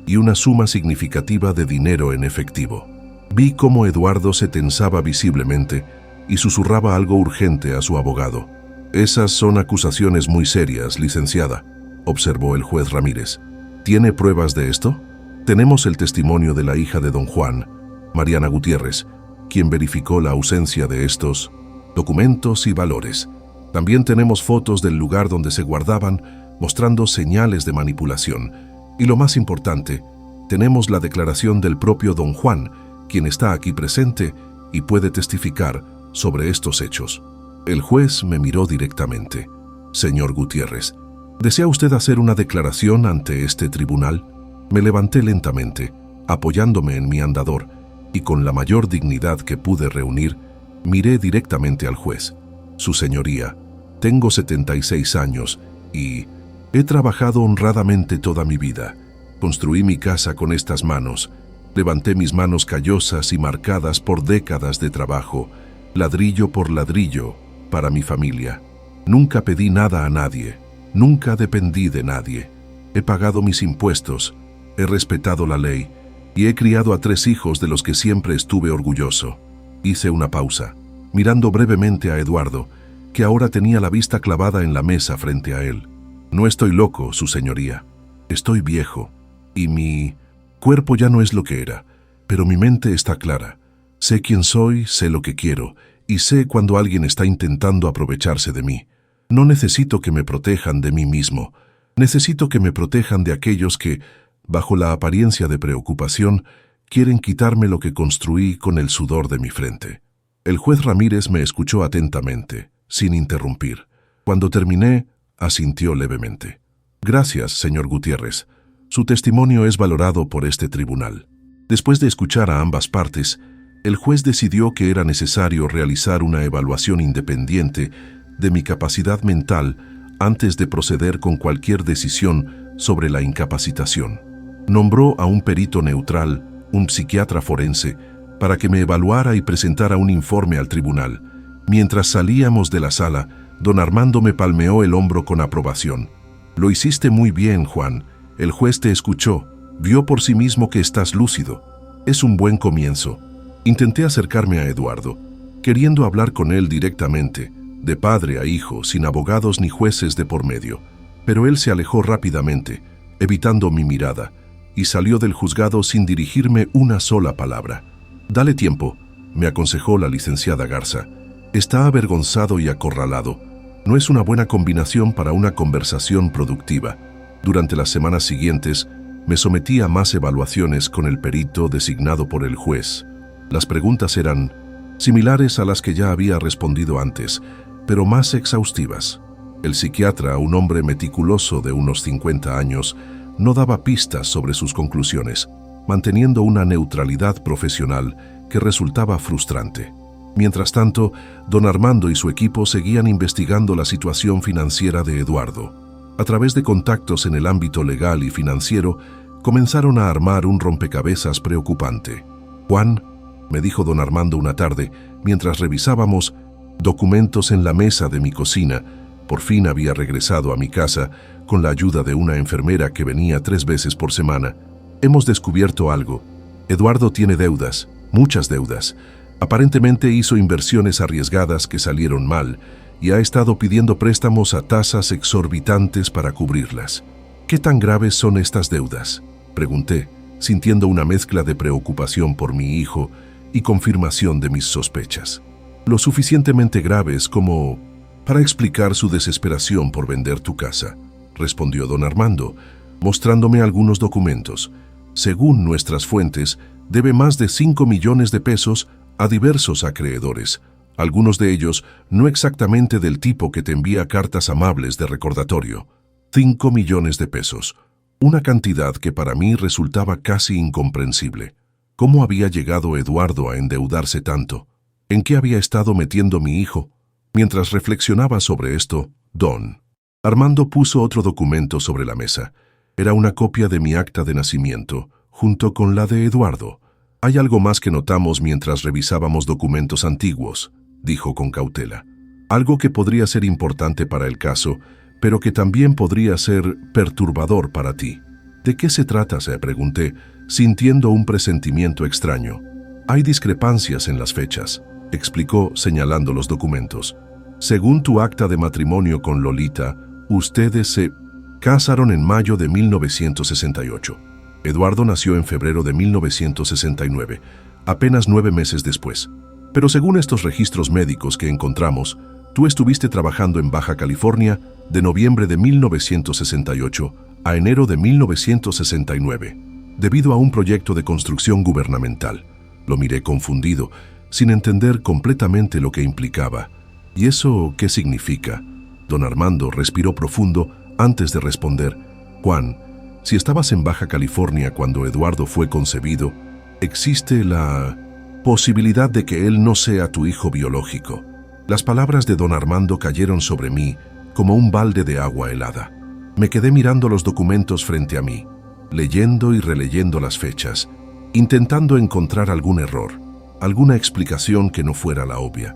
y una suma significativa de dinero en efectivo. Vi cómo Eduardo se tensaba visiblemente y susurraba algo urgente a su abogado. Esas son acusaciones muy serias, licenciada, observó el juez Ramírez. ¿Tiene pruebas de esto? Tenemos el testimonio de la hija de don Juan, Mariana Gutiérrez, quien verificó la ausencia de estos documentos y valores. También tenemos fotos del lugar donde se guardaban, mostrando señales de manipulación. Y lo más importante, tenemos la declaración del propio don Juan, quien está aquí presente y puede testificar sobre estos hechos. El juez me miró directamente. Señor Gutiérrez, ¿desea usted hacer una declaración ante este tribunal? Me levanté lentamente, apoyándome en mi andador, y con la mayor dignidad que pude reunir, miré directamente al juez. Su señoría, tengo 76 años y he trabajado honradamente toda mi vida. Construí mi casa con estas manos. Levanté mis manos callosas y marcadas por décadas de trabajo, ladrillo por ladrillo, para mi familia. Nunca pedí nada a nadie, nunca dependí de nadie. He pagado mis impuestos, he respetado la ley y he criado a 3 hijos de los que siempre estuve orgulloso. Hice una pausa, mirando brevemente a Eduardo, que ahora tenía la vista clavada en la mesa frente a él. No estoy loco, su señoría. Estoy viejo y mi cuerpo ya no es lo que era, pero mi mente está clara. Sé quién soy, sé lo que quiero y sé cuando alguien está intentando aprovecharse de mí. No necesito que me protejan de mí mismo. Necesito que me protejan de aquellos que, bajo la apariencia de preocupación, quieren quitarme lo que construí con el sudor de mi frente. El juez Ramírez me escuchó atentamente, sin interrumpir. Cuando terminé, asintió levemente. Gracias, señor Gutiérrez. Su testimonio es valorado por este tribunal. Después de escuchar a ambas partes, el juez decidió que era necesario realizar una evaluación independiente de mi capacidad mental antes de proceder con cualquier decisión sobre la incapacitación. Nombró a un perito neutral, un psiquiatra forense, para que me evaluara y presentara un informe al tribunal. Mientras salíamos de la sala, don Armando me palmeó el hombro con aprobación. Lo hiciste muy bien, Juan. El juez te escuchó, vio por sí mismo que estás lúcido. Es un buen comienzo. Intenté acercarme a Eduardo, queriendo hablar con él directamente, de padre a hijo, sin abogados ni jueces de por medio. Pero él se alejó rápidamente, evitando mi mirada, y salió del juzgado sin dirigirme una sola palabra. Dale tiempo, me aconsejó la licenciada Garza. Está avergonzado y acorralado. No es una buena combinación para una conversación productiva. Durante las semanas siguientes, me sometí a más evaluaciones con el perito designado por el juez. Las preguntas eran similares a las que ya había respondido antes, pero más exhaustivas. El psiquiatra, un hombre meticuloso de unos 50 años, no daba pistas sobre sus conclusiones, manteniendo una neutralidad profesional que resultaba frustrante. Mientras tanto, don Armando y su equipo seguían investigando la situación financiera de Eduardo. A través de contactos en el ámbito legal y financiero, comenzaron a armar un rompecabezas preocupante. Juan, me dijo don Armando una tarde, mientras revisábamos documentos en la mesa de mi cocina, por fin había regresado a mi casa con la ayuda de una enfermera que venía 3 veces por semana. Hemos descubierto algo. Eduardo tiene deudas, muchas deudas. Aparentemente hizo inversiones arriesgadas que salieron mal y ha estado pidiendo préstamos a tasas exorbitantes para cubrirlas. ¿Qué tan graves son estas deudas?, pregunté, sintiendo una mezcla de preocupación por mi hijo y confirmación de mis sospechas. Lo suficientemente graves como para explicar su desesperación por vender tu casa, respondió don Armando, mostrándome algunos documentos. Según nuestras fuentes, debe más de 5 millones de pesos a diversos acreedores, algunos de ellos no exactamente del tipo que te envía cartas amables de recordatorio. 5 millones de pesos, una cantidad que para mí resultaba casi incomprensible. ¿Cómo había llegado Eduardo a endeudarse tanto? ¿En qué había estado metiendo mi hijo? Mientras reflexionaba sobre esto, don Armando puso otro documento sobre la mesa. Era una copia de mi acta de nacimiento, junto con la de Eduardo. Hay algo más que notamos mientras revisábamos documentos antiguos, dijo con cautela. Algo que podría ser importante para el caso, pero que también podría ser perturbador para ti. ¿De qué se trata?, se pregunté, sintiendo un presentimiento extraño. Hay discrepancias en las fechas, explicó señalando los documentos. Según tu acta de matrimonio con Lolita, ustedes se casaron en mayo de 1968. Eduardo nació en febrero de 1969, apenas 9 meses después. Pero según estos registros médicos que encontramos, tú estuviste trabajando en Baja California de noviembre de 1968 a enero de 1969, debido a un proyecto de construcción gubernamental. Lo miré confundido, sin entender completamente lo que implicaba. ¿Y eso qué significa? Don Armando respiró profundo antes de responder. Juan, si estabas en Baja California cuando Eduardo fue concebido, existe la posibilidad de que él no sea tu hijo biológico. Las palabras de don Armando cayeron sobre mí como un balde de agua helada. Me quedé mirando los documentos frente a mí, leyendo y releyendo las fechas, intentando encontrar algún error, alguna explicación que no fuera la obvia.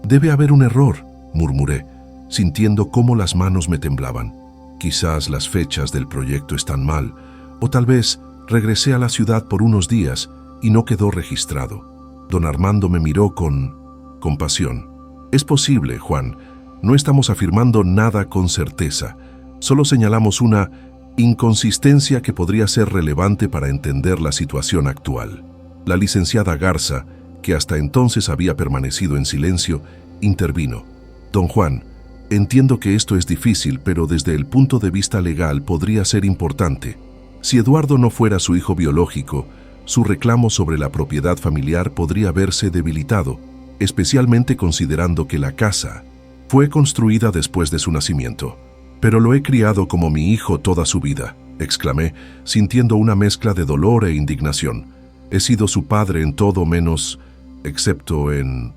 Debe haber un error, murmuré, sintiendo cómo las manos me temblaban. Quizás las fechas del proyecto están mal, o tal vez regresé a la ciudad por unos días y no quedó registrado. Don Armando me miró con compasión. Es posible, Juan. No estamos afirmando nada con certeza. Solo señalamos una inconsistencia que podría ser relevante para entender la situación actual. La licenciada Garza, que hasta entonces había permanecido en silencio, intervino. Don Juan, entiendo que esto es difícil, pero desde el punto de vista legal podría ser importante. Si Eduardo no fuera su hijo biológico, su reclamo sobre la propiedad familiar podría verse debilitado, especialmente considerando que la casa fue construida después de su nacimiento. Pero lo he criado como mi hijo toda su vida, exclamé, sintiendo una mezcla de dolor e indignación. He sido su padre en todo menos, excepto en...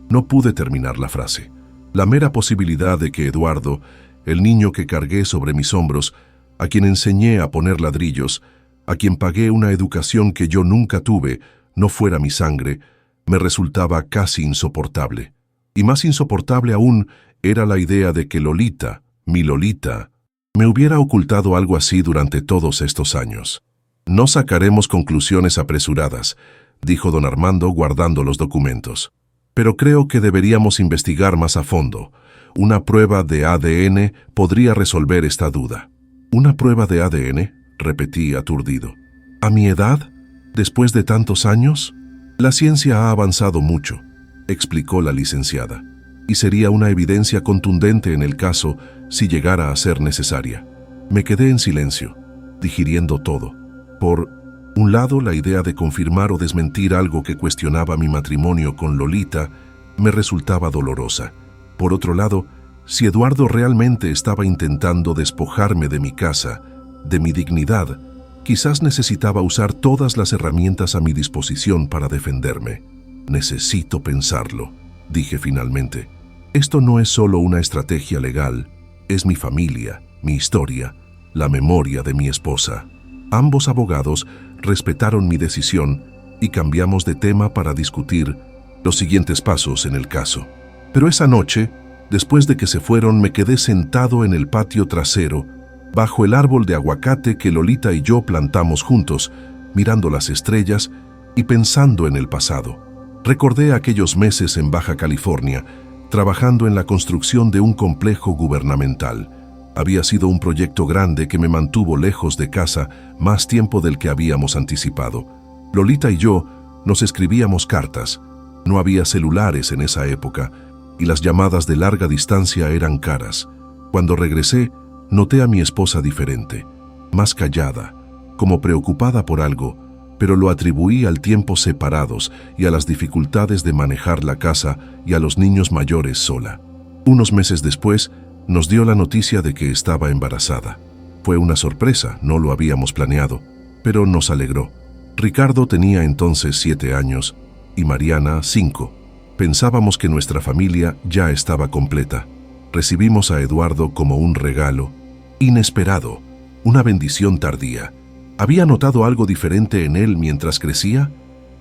No pude terminar la frase. La mera posibilidad de que Eduardo, el niño que cargué sobre mis hombros, a quien enseñé a poner ladrillos, a quien pagué una educación que yo nunca tuve, no fuera mi sangre, me resultaba casi insoportable. Y más insoportable aún era la idea de que Lolita, mi Lolita, me hubiera ocultado algo así durante todos estos años. No sacaremos conclusiones apresuradas, dijo don Armando guardando los documentos. Pero creo que deberíamos investigar más a fondo. Una prueba de ADN podría resolver esta duda. ¿Una prueba de ADN?, repetí aturdido. ¿A mi edad? ¿Después de tantos años? La ciencia ha avanzado mucho, explicó la licenciada, y sería una evidencia contundente en el caso si llegara a ser necesaria. Me quedé en silencio, digiriendo todo. Por un lado, la idea de confirmar o desmentir algo que cuestionaba mi matrimonio con Lolita me resultaba dolorosa. Por otro lado, si Eduardo realmente estaba intentando despojarme de mi casa, de mi dignidad, quizás necesitaba usar todas las herramientas a mi disposición para defenderme. Necesito pensarlo, dije finalmente. Esto no es solo una estrategia legal, es mi familia, mi historia, la memoria de mi esposa. Ambos abogados respetaron mi decisión y cambiamos de tema para discutir los siguientes pasos en el caso. Pero esa noche, después de que se fueron, me quedé sentado en el patio trasero, bajo el árbol de aguacate que Lolita y yo plantamos juntos, mirando las estrellas y pensando en el pasado. Recordé aquellos meses en Baja California, trabajando en la construcción de un complejo gubernamental. Había sido un proyecto grande que me mantuvo lejos de casa más tiempo del que habíamos anticipado. Lolita y yo nos escribíamos cartas. No había celulares en esa época y las llamadas de larga distancia eran caras. Cuando regresé, noté a mi esposa diferente, más callada, como preocupada por algo, pero lo atribuí al tiempo separados y a las dificultades de manejar la casa y a los niños mayores sola. Unos meses después, nos dio la noticia de que estaba embarazada. Fue una sorpresa, no lo habíamos planeado, pero nos alegró. Ricardo tenía entonces 7 años y Mariana 5. Pensábamos que nuestra familia ya estaba completa. Recibimos a Eduardo como un regalo inesperado, una bendición tardía. ¿Había notado algo diferente en él mientras crecía?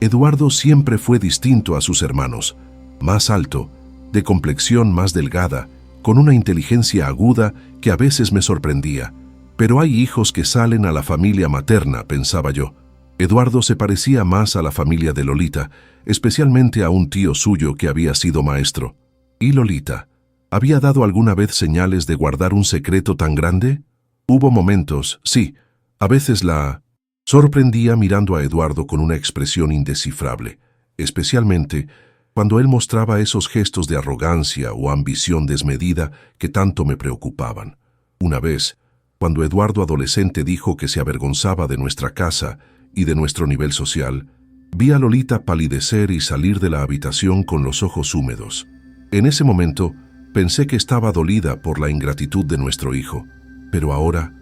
Eduardo siempre fue distinto a sus hermanos, más alto, de complexión más delgada, con una inteligencia aguda que a veces me sorprendía. Pero hay hijos que salen a la familia materna, pensaba yo. Eduardo se parecía más a la familia de Lolita, especialmente a un tío suyo que había sido maestro. ¿Y Lolita? ¿Había dado alguna vez señales de guardar un secreto tan grande? Hubo momentos, sí. A veces la sorprendía mirando a Eduardo con una expresión indescifrable, especialmente cuando él mostraba esos gestos de arrogancia o ambición desmedida que tanto me preocupaban. Una vez, cuando Eduardo adolescente dijo que se avergonzaba de nuestra casa y de nuestro nivel social, vi a Lolita palidecer y salir de la habitación con los ojos húmedos. En ese momento, pensé que estaba dolida por la ingratitud de nuestro hijo, pero ahora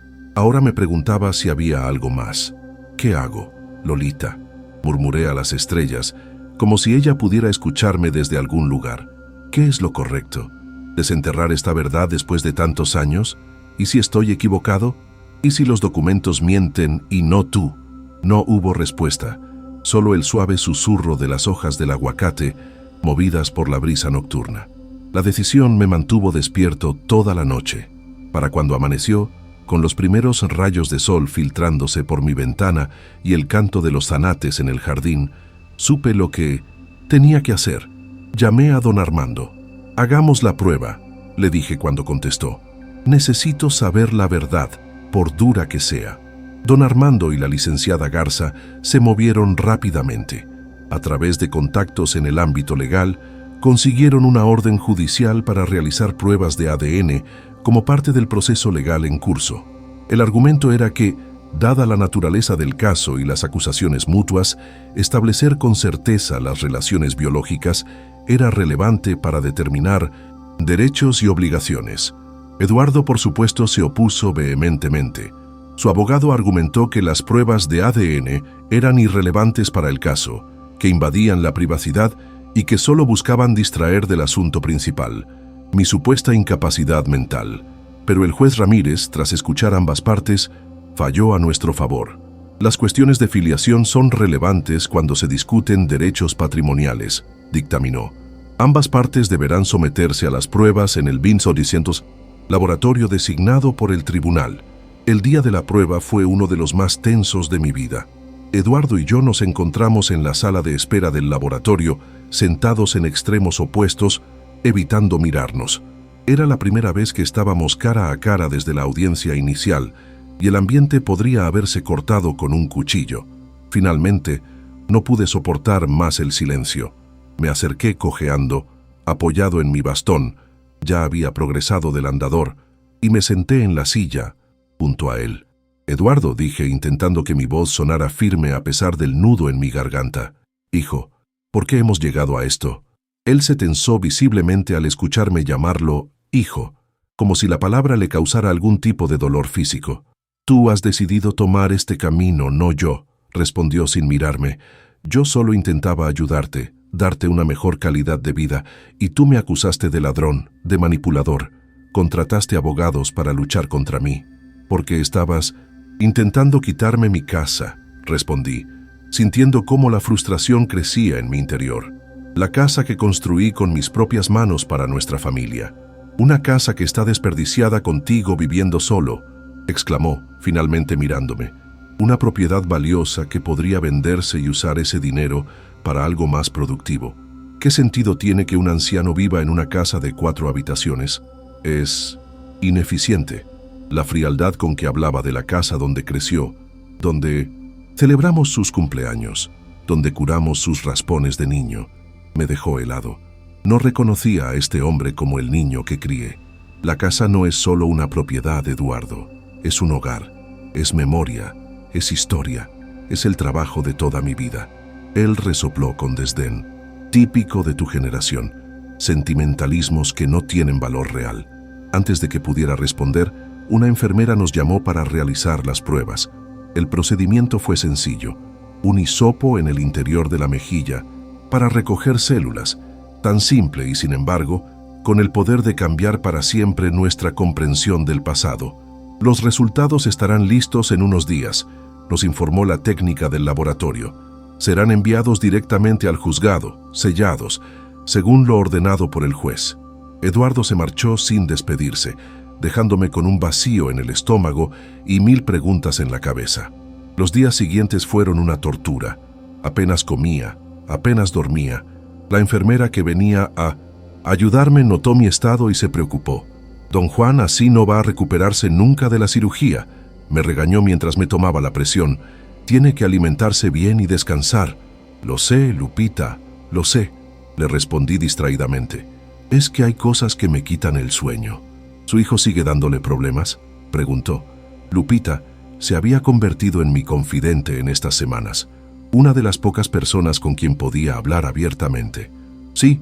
me preguntaba si había algo más. ¿Qué hago, Lolita?, murmuré a las estrellas, como si ella pudiera escucharme desde algún lugar. ¿Qué es lo correcto? ¿Desenterrar esta verdad después de tantos años? ¿Y si estoy equivocado? ¿Y si los documentos mienten y no tú? No hubo respuesta, solo el suave susurro de las hojas del aguacate movidas por la brisa nocturna. La decisión me mantuvo despierto toda la noche. Para cuando amaneció, con los primeros rayos de sol filtrándose por mi ventana y el canto de los zanates en el jardín, supe lo que tenía que hacer. Llamé a don Armando. «Hagamos la prueba», le dije cuando contestó. «Necesito saber la verdad, por dura que sea». Don Armando y la licenciada Garza se movieron rápidamente. A través de contactos en el ámbito legal, consiguieron una orden judicial para realizar pruebas de ADN como parte del proceso legal en curso. El argumento era que, dada la naturaleza del caso y las acusaciones mutuas, establecer con certeza las relaciones biológicas era relevante para determinar derechos y obligaciones. Eduardo, por supuesto, se opuso vehementemente. Su abogado argumentó que las pruebas de ADN eran irrelevantes para el caso, que invadían la privacidad y que solo buscaban distraer del asunto principal, mi supuesta incapacidad mental. Pero el juez Ramírez, tras escuchar ambas partes, falló a nuestro favor. Las cuestiones de filiación son relevantes cuando se discuten derechos patrimoniales, dictaminó. Ambas partes deberán someterse a las pruebas en el BINS 800, laboratorio designado por el tribunal. El día de la prueba fue uno de los más tensos de mi vida. Eduardo y yo nos encontramos en la sala de espera del laboratorio, sentados en extremos opuestos, evitando mirarnos. Era la primera vez que estábamos cara a cara desde la audiencia inicial, y el ambiente podría haberse cortado con un cuchillo. Finalmente, no pude soportar más el silencio. Me acerqué cojeando, apoyado en mi bastón, ya había progresado del andador, y me senté en la silla, junto a él. «Eduardo», dije, intentando que mi voz sonara firme a pesar del nudo en mi garganta. «Hijo, ¿por qué hemos llegado a esto?» Él se tensó visiblemente al escucharme llamarlo hijo, como si la palabra le causara algún tipo de dolor físico. «Tú has decidido tomar este camino, no yo», respondió sin mirarme. «Yo solo intentaba ayudarte, darte una mejor calidad de vida, y tú me acusaste de ladrón, de manipulador. Contrataste abogados para luchar contra mí, porque estabas intentando quitarme mi casa», respondí, sintiendo cómo la frustración crecía en mi interior. «La casa que construí con mis propias manos para nuestra familia. Una casa que está desperdiciada contigo viviendo solo», exclamó, finalmente mirándome. «Una propiedad valiosa que podría venderse y usar ese dinero para algo más productivo. ¿Qué sentido tiene que un anciano viva en una casa de 4 habitaciones? Es ineficiente. La frialdad con que hablaba de la casa donde creció, donde celebramos sus cumpleaños, donde curamos sus raspones de niño, me dejó helado. No reconocía a este hombre como el niño que crié. La casa no es solo una propiedad, Eduardo. Es un hogar, es memoria, es historia, es el trabajo de toda mi vida. Él resopló con desdén. Típico de tu generación. Sentimentalismos que no tienen valor real. Antes de que pudiera responder, una enfermera nos llamó para realizar las pruebas. El procedimiento fue sencillo. Un hisopo en el interior de la mejilla para recoger células. Tan simple y, sin embargo, con el poder de cambiar para siempre nuestra comprensión del pasado. Los resultados estarán listos en unos días, nos informó la técnica del laboratorio. Serán enviados directamente al juzgado, sellados, según lo ordenado por el juez. Eduardo se marchó sin despedirse, dejándome con un vacío en el estómago y 1000 preguntas en la cabeza. Los días siguientes fueron una tortura. Apenas comía, apenas dormía. La enfermera que venía a ayudarme notó mi estado y se preocupó. Don Juan así no va a recuperarse nunca de la cirugía, me regañó mientras me tomaba la presión. Tiene que alimentarse bien y descansar. Lo sé, Lupita, lo sé, le respondí distraídamente. Es que hay cosas que me quitan el sueño. ¿Su hijo sigue dándole problemas?, preguntó. Lupita se había convertido en mi confidente en estas semanas, una de las pocas personas con quien podía hablar abiertamente. Sí,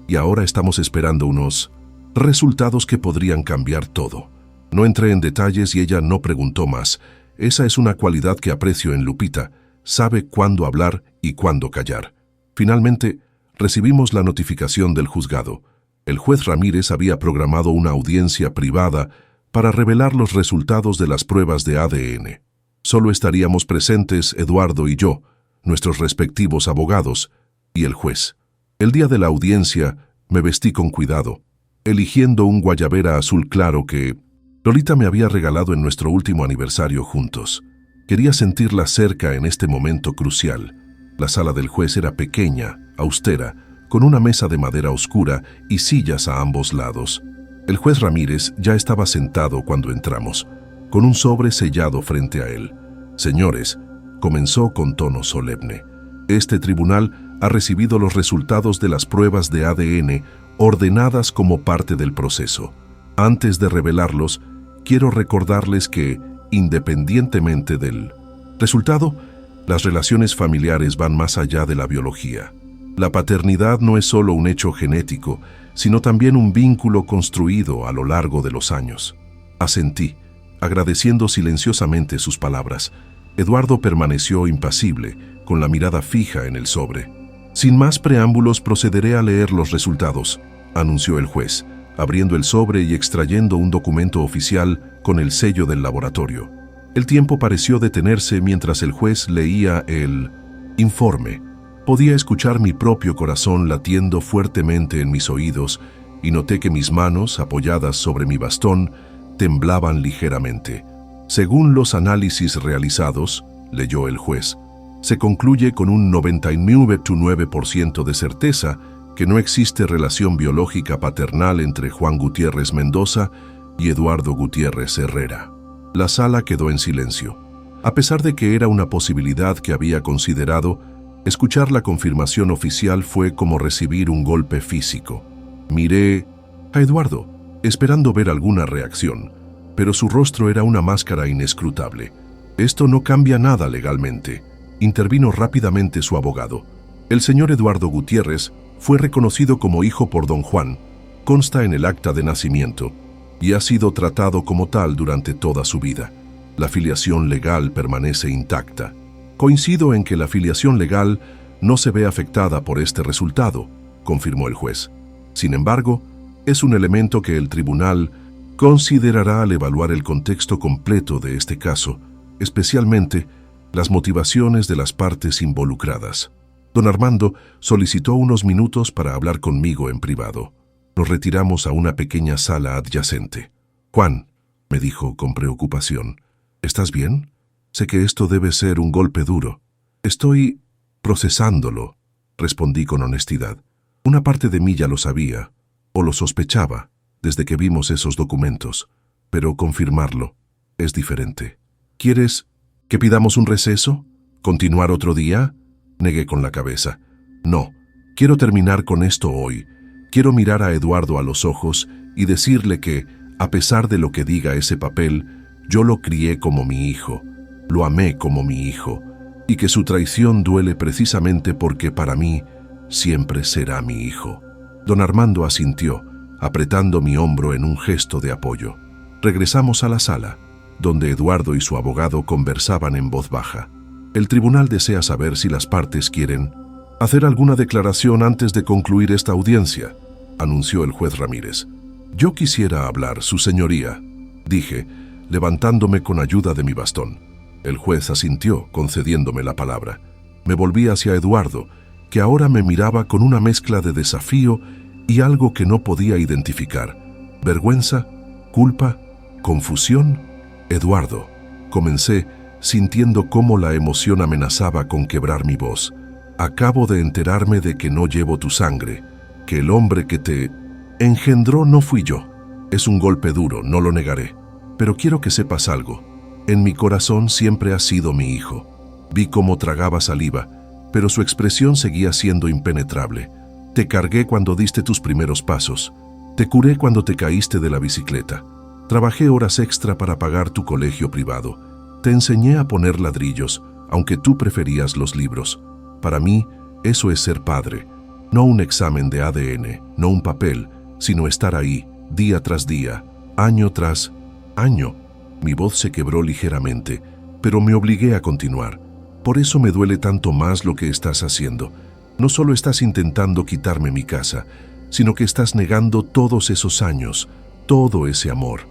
y ahora estamos esperando unos resultados que podrían cambiar todo. No entré en detalles y ella no preguntó más. Esa es una cualidad que aprecio en Lupita. Sabe cuándo hablar y cuándo callar. Finalmente, recibimos la notificación del juzgado. El juez Ramírez había programado una audiencia privada para revelar los resultados de las pruebas de ADN. Solo estaríamos presentes Eduardo y yo, nuestros respectivos abogados, y el juez. El día de la audiencia me vestí con cuidado, eligiendo un guayabera azul claro que Lolita me había regalado en nuestro último aniversario juntos. Quería sentirla cerca en este momento crucial. La sala del juez era pequeña, austera, con una mesa de madera oscura y sillas a ambos lados. El juez Ramírez ya estaba sentado cuando entramos, con un sobre sellado frente a él. Señores, comenzó con tono solemne. Este tribunal ha recibido los resultados de las pruebas de ADN ordenadas como parte del proceso. Antes de revelarlos, quiero recordarles que, independientemente del resultado, las relaciones familiares van más allá de la biología. La paternidad no es solo un hecho genético, sino también un vínculo construido a lo largo de los años. Asentí, agradeciendo silenciosamente sus palabras. Eduardo permaneció impasible, con la mirada fija en el sobre. Sin más preámbulos, procederé a leer los resultados, anunció el juez, abriendo el sobre y extrayendo un documento oficial con el sello del laboratorio. El tiempo pareció detenerse mientras el juez leía el informe. Podía escuchar mi propio corazón latiendo fuertemente en mis oídos y noté que mis manos, apoyadas sobre mi bastón, temblaban ligeramente. Según los análisis realizados, leyó el juez, se concluye con un 99.9% de certeza que no existe relación biológica paternal entre Juan Gutiérrez Mendoza y Eduardo Gutiérrez Herrera. La sala quedó en silencio. A pesar de que era una posibilidad que había considerado, escuchar la confirmación oficial fue como recibir un golpe físico. Miré a Eduardo, esperando ver alguna reacción, pero su rostro era una máscara inescrutable. Esto no cambia nada legalmente, intervino rápidamente su abogado. El señor Eduardo Gutiérrez fue reconocido como hijo por don Juan, consta en el acta de nacimiento, y ha sido tratado como tal durante toda su vida. La filiación legal permanece intacta. Coincido en que la filiación legal no se ve afectada por este resultado, confirmó el juez. Sin embargo, es un elemento que el tribunal considerará al evaluar el contexto completo de este caso, especialmente las motivaciones de las partes involucradas. Don Armando solicitó unos minutos para hablar conmigo en privado. Nos retiramos a una pequeña sala adyacente. Juan, me dijo con preocupación, ¿estás bien? Sé que esto debe ser un golpe duro. Estoy procesándolo. respondí con honestidad. Una parte de mí ya lo sabía, o lo sospechaba, desde que vimos esos documentos, pero confirmarlo es diferente. ¿Quieres que pidamos un receso? ¿Continuar otro día? Negué con la cabeza. No, quiero terminar con esto hoy. Quiero mirar a Eduardo a los ojos y decirle que, a pesar de lo que diga ese papel, yo lo crié como mi hijo, lo amé como mi hijo, y que su traición duele precisamente porque para mí siempre será mi hijo. Don Armando asintió, apretando mi hombro en un gesto de apoyo. Regresamos a la sala, donde Eduardo y su abogado conversaban en voz baja. El tribunal desea saber si las partes quieren hacer alguna declaración antes de concluir esta audiencia, anunció el juez Ramírez. Yo quisiera hablar, su señoría, dije, levantándome con ayuda de mi bastón. El juez asintió, concediéndome la palabra. Me volví hacia Eduardo, que ahora me miraba con una mezcla de desafío y algo que no podía identificar. ¿Vergüenza? ¿Culpa? ¿Confusión? Eduardo, comencé, sintiendo cómo la emoción amenazaba con quebrar mi voz. Acabo de enterarme de que no llevo tu sangre, que el hombre que te engendró no fui yo. Es un golpe duro, no lo negaré. Pero quiero que sepas algo. En mi corazón siempre has sido mi hijo. Vi cómo tragaba saliva, pero su expresión seguía siendo impenetrable. Te cargué cuando diste tus primeros pasos. Te curé cuando te caíste de la bicicleta. Trabajé horas extra para pagar tu colegio privado. Te enseñé a poner ladrillos, aunque tú preferías los libros. Para mí, eso es ser padre. No un examen de ADN, no un papel, sino estar ahí, día tras día, año tras año. Mi voz se quebró ligeramente, pero me obligué a continuar. Por eso me duele tanto más lo que estás haciendo. No solo estás intentando quitarme mi casa, sino que estás negando todos esos años, todo ese amor.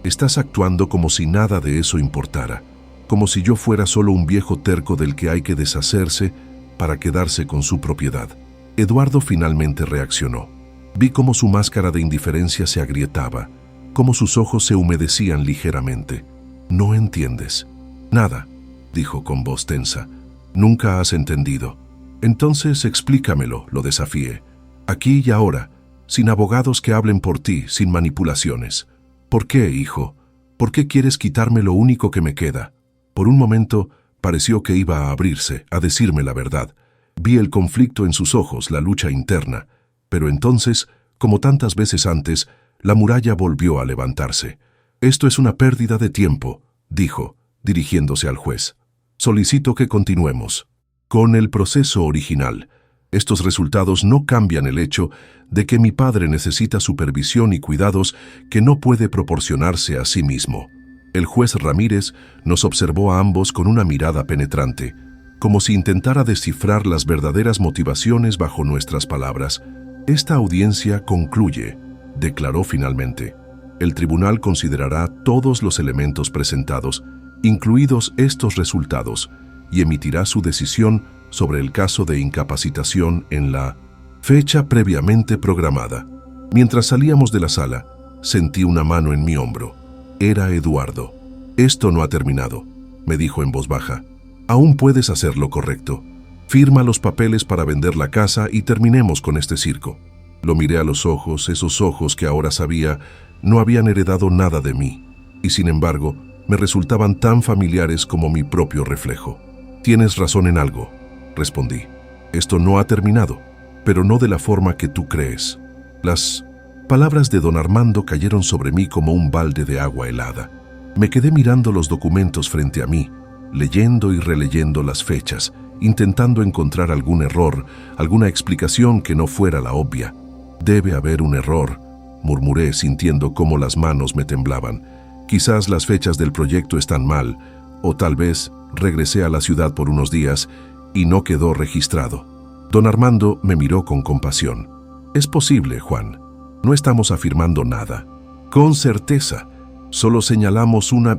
Estás actuando como si nada de eso importara, como si yo fuera solo un viejo terco del que hay que deshacerse para quedarse con su propiedad. Eduardo finalmente reaccionó. Vi cómo su máscara de indiferencia se agrietaba, cómo sus ojos se humedecían ligeramente. No entiendes. Nada, dijo con voz tensa. Nunca has entendido. Entonces explícamelo, lo desafié. Aquí y ahora, sin abogados que hablen por ti, sin manipulaciones. ¿Por qué, hijo? ¿Por qué quieres quitarme lo único que me queda? Por un momento pareció que iba a abrirse, a decirme la verdad. Vi el conflicto en sus ojos, la lucha interna. Pero entonces, como tantas veces antes, la muralla volvió a levantarse. Esto es una pérdida de tiempo, dijo, dirigiéndose al juez. Solicito que continuemos con el proceso original. Estos resultados no cambian el hecho de que mi padre necesita supervisión y cuidados que no puede proporcionarse a sí mismo. El juez Ramírez nos observó a ambos con una mirada penetrante, como si intentara descifrar las verdaderas motivaciones bajo nuestras palabras. Esta audiencia concluye, declaró finalmente. El tribunal considerará todos los elementos presentados, incluidos estos resultados, y emitirá su decisión sobre el caso de incapacitación en la fecha previamente programada. Mientras salíamos de la sala, sentí una mano en mi hombro. Era Eduardo. Esto no ha terminado, me dijo en voz baja. Aún puedes hacer lo correcto. Firma los papeles para vender la casa y terminemos con este circo. Lo miré a los ojos, esos ojos que ahora sabía no habían heredado nada de mí, y sin embargo, me resultaban tan familiares como mi propio reflejo. Tienes razón en algo, respondí. Esto no ha terminado, pero no de la forma que tú crees. Las palabras de don Armando cayeron sobre mí como un balde de agua helada. Me quedé mirando los documentos frente a mí, leyendo y releyendo las fechas, intentando encontrar algún error, alguna explicación que no fuera la obvia. Debe haber un error, murmuré sintiendo cómo las manos me temblaban. Quizás las fechas del proyecto están mal, o tal vez regresé a la ciudad por unos días y no quedó registrado. Don Armando me miró con compasión. Es posible, Juan. No estamos afirmando nada. Con certeza, solo señalamos una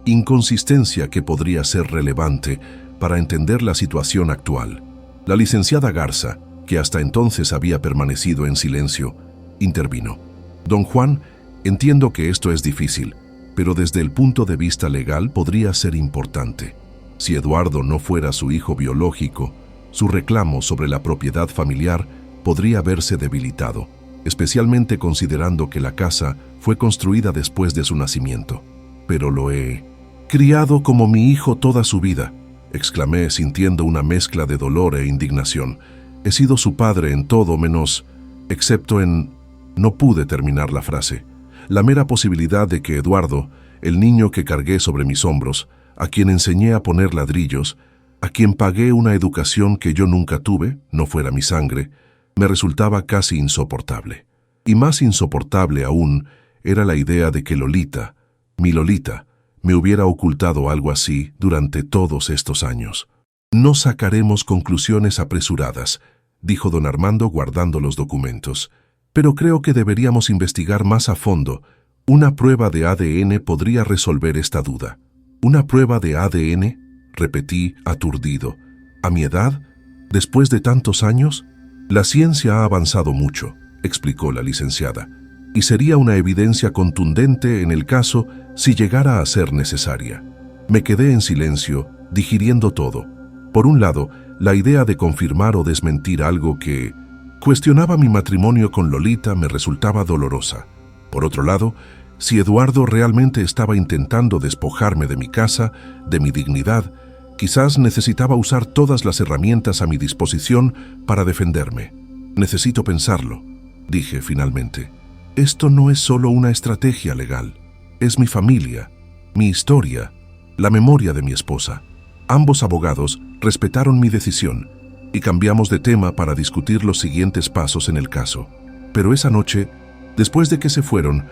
inconsistencia que podría ser relevante para entender la situación actual. La licenciada Garza, que hasta entonces había permanecido en silencio, intervino. Don Juan, entiendo que esto es difícil, pero desde el punto de vista legal podría ser importante. Si Eduardo no fuera su hijo biológico, su reclamo sobre la propiedad familiar podría verse debilitado, especialmente considerando que la casa fue construida después de su nacimiento. Pero lo he criado como mi hijo toda su vida, exclamé sintiendo una mezcla de dolor e indignación. He sido su padre en todo menos, excepto en... No pude terminar la frase. La mera posibilidad de que Eduardo, el niño que cargué sobre mis hombros, a quien enseñé a poner ladrillos, a quien pagué una educación que yo nunca tuve, no fuera mi sangre, me resultaba casi insoportable. Y más insoportable aún era la idea de que Lolita, mi Lolita, me hubiera ocultado algo así durante todos estos años. No sacaremos conclusiones apresuradas, dijo don Armando guardando los documentos, pero creo que deberíamos investigar más a fondo. Una prueba de ADN podría resolver esta duda. ¿Una prueba de ADN? Repetí, aturdido. ¿A mi edad? ¿Después de tantos años? La ciencia ha avanzado mucho, explicó la licenciada, y sería una evidencia contundente en el caso si llegara a ser necesaria. Me quedé en silencio, digiriendo todo. Por un lado, la idea de confirmar o desmentir algo que cuestionaba mi matrimonio con Lolita me resultaba dolorosa. Por otro lado, si Eduardo realmente estaba intentando despojarme de mi casa, de mi dignidad, quizás necesitaba usar todas las herramientas a mi disposición para defenderme. Necesito pensarlo, dije finalmente. Esto no es solo una estrategia legal. Es mi familia, mi historia, la memoria de mi esposa. Ambos abogados respetaron mi decisión y cambiamos de tema para discutir los siguientes pasos en el caso. Pero esa noche, después de que se fueron,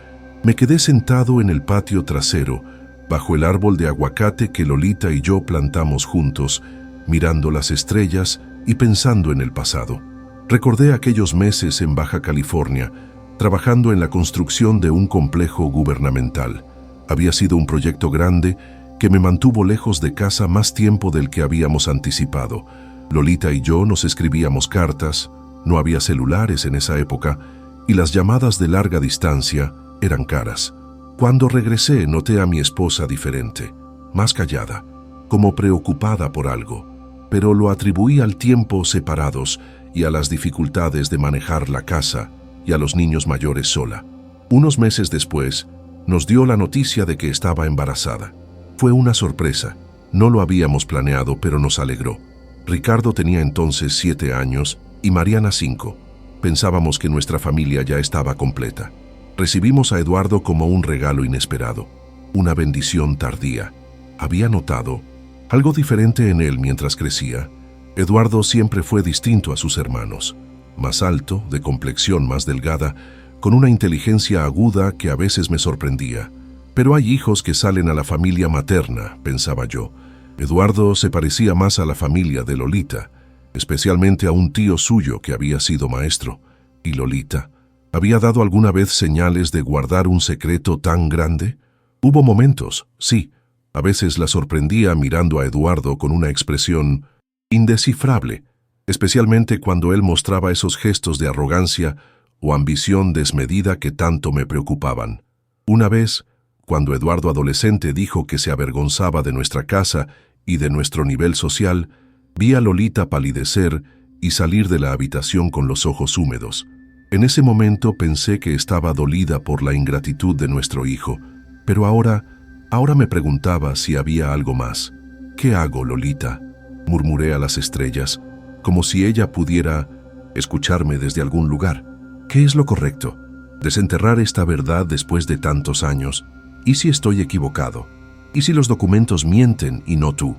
me quedé sentado en el patio trasero, bajo el árbol de aguacate que Lolita y yo plantamos juntos, mirando las estrellas y pensando en el pasado. Recordé aquellos meses en Baja California, trabajando en la construcción de un complejo gubernamental. Había sido un proyecto grande que me mantuvo lejos de casa más tiempo del que habíamos anticipado. Lolita y yo nos escribíamos cartas, no había celulares en esa época, y las llamadas de larga distancia eran caras. Cuando regresé noté a mi esposa diferente, más callada, como preocupada por algo, pero lo atribuí al tiempo separados y a las dificultades de manejar la casa y a los niños mayores sola. Unos meses después, nos dio la noticia de que estaba embarazada. Fue una sorpresa, no lo habíamos planeado, pero nos alegró. Ricardo tenía entonces 7 años y Mariana 5. Pensábamos que nuestra familia ya estaba completa. Recibimos a Eduardo como un regalo inesperado, una bendición tardía. Había notado algo diferente en él mientras crecía. Eduardo siempre fue distinto a sus hermanos, más alto, de complexión más delgada, con una inteligencia aguda que a veces me sorprendía. Pero hay hijos que salen a la familia materna, pensaba yo. Eduardo se parecía más a la familia de Lolita, especialmente a un tío suyo que había sido maestro. ¿Y Lolita? ¿Había dado alguna vez señales de guardar un secreto tan grande? Hubo momentos, sí. A veces la sorprendía mirando a Eduardo con una expresión indescifrable, especialmente cuando él mostraba esos gestos de arrogancia o ambición desmedida que tanto me preocupaban. Una vez, cuando Eduardo adolescente dijo que se avergonzaba de nuestra casa y de nuestro nivel social, vi a Lolita palidecer y salir de la habitación con los ojos húmedos. En ese momento pensé que estaba dolida por la ingratitud de nuestro hijo, pero ahora me preguntaba si había algo más. ¿Qué hago, Lolita?, murmuré a las estrellas, como si ella pudiera escucharme desde algún lugar. ¿Qué es lo correcto? ¿Desenterrar esta verdad después de tantos años? ¿Y si estoy equivocado? ¿Y si los documentos mienten y no tú?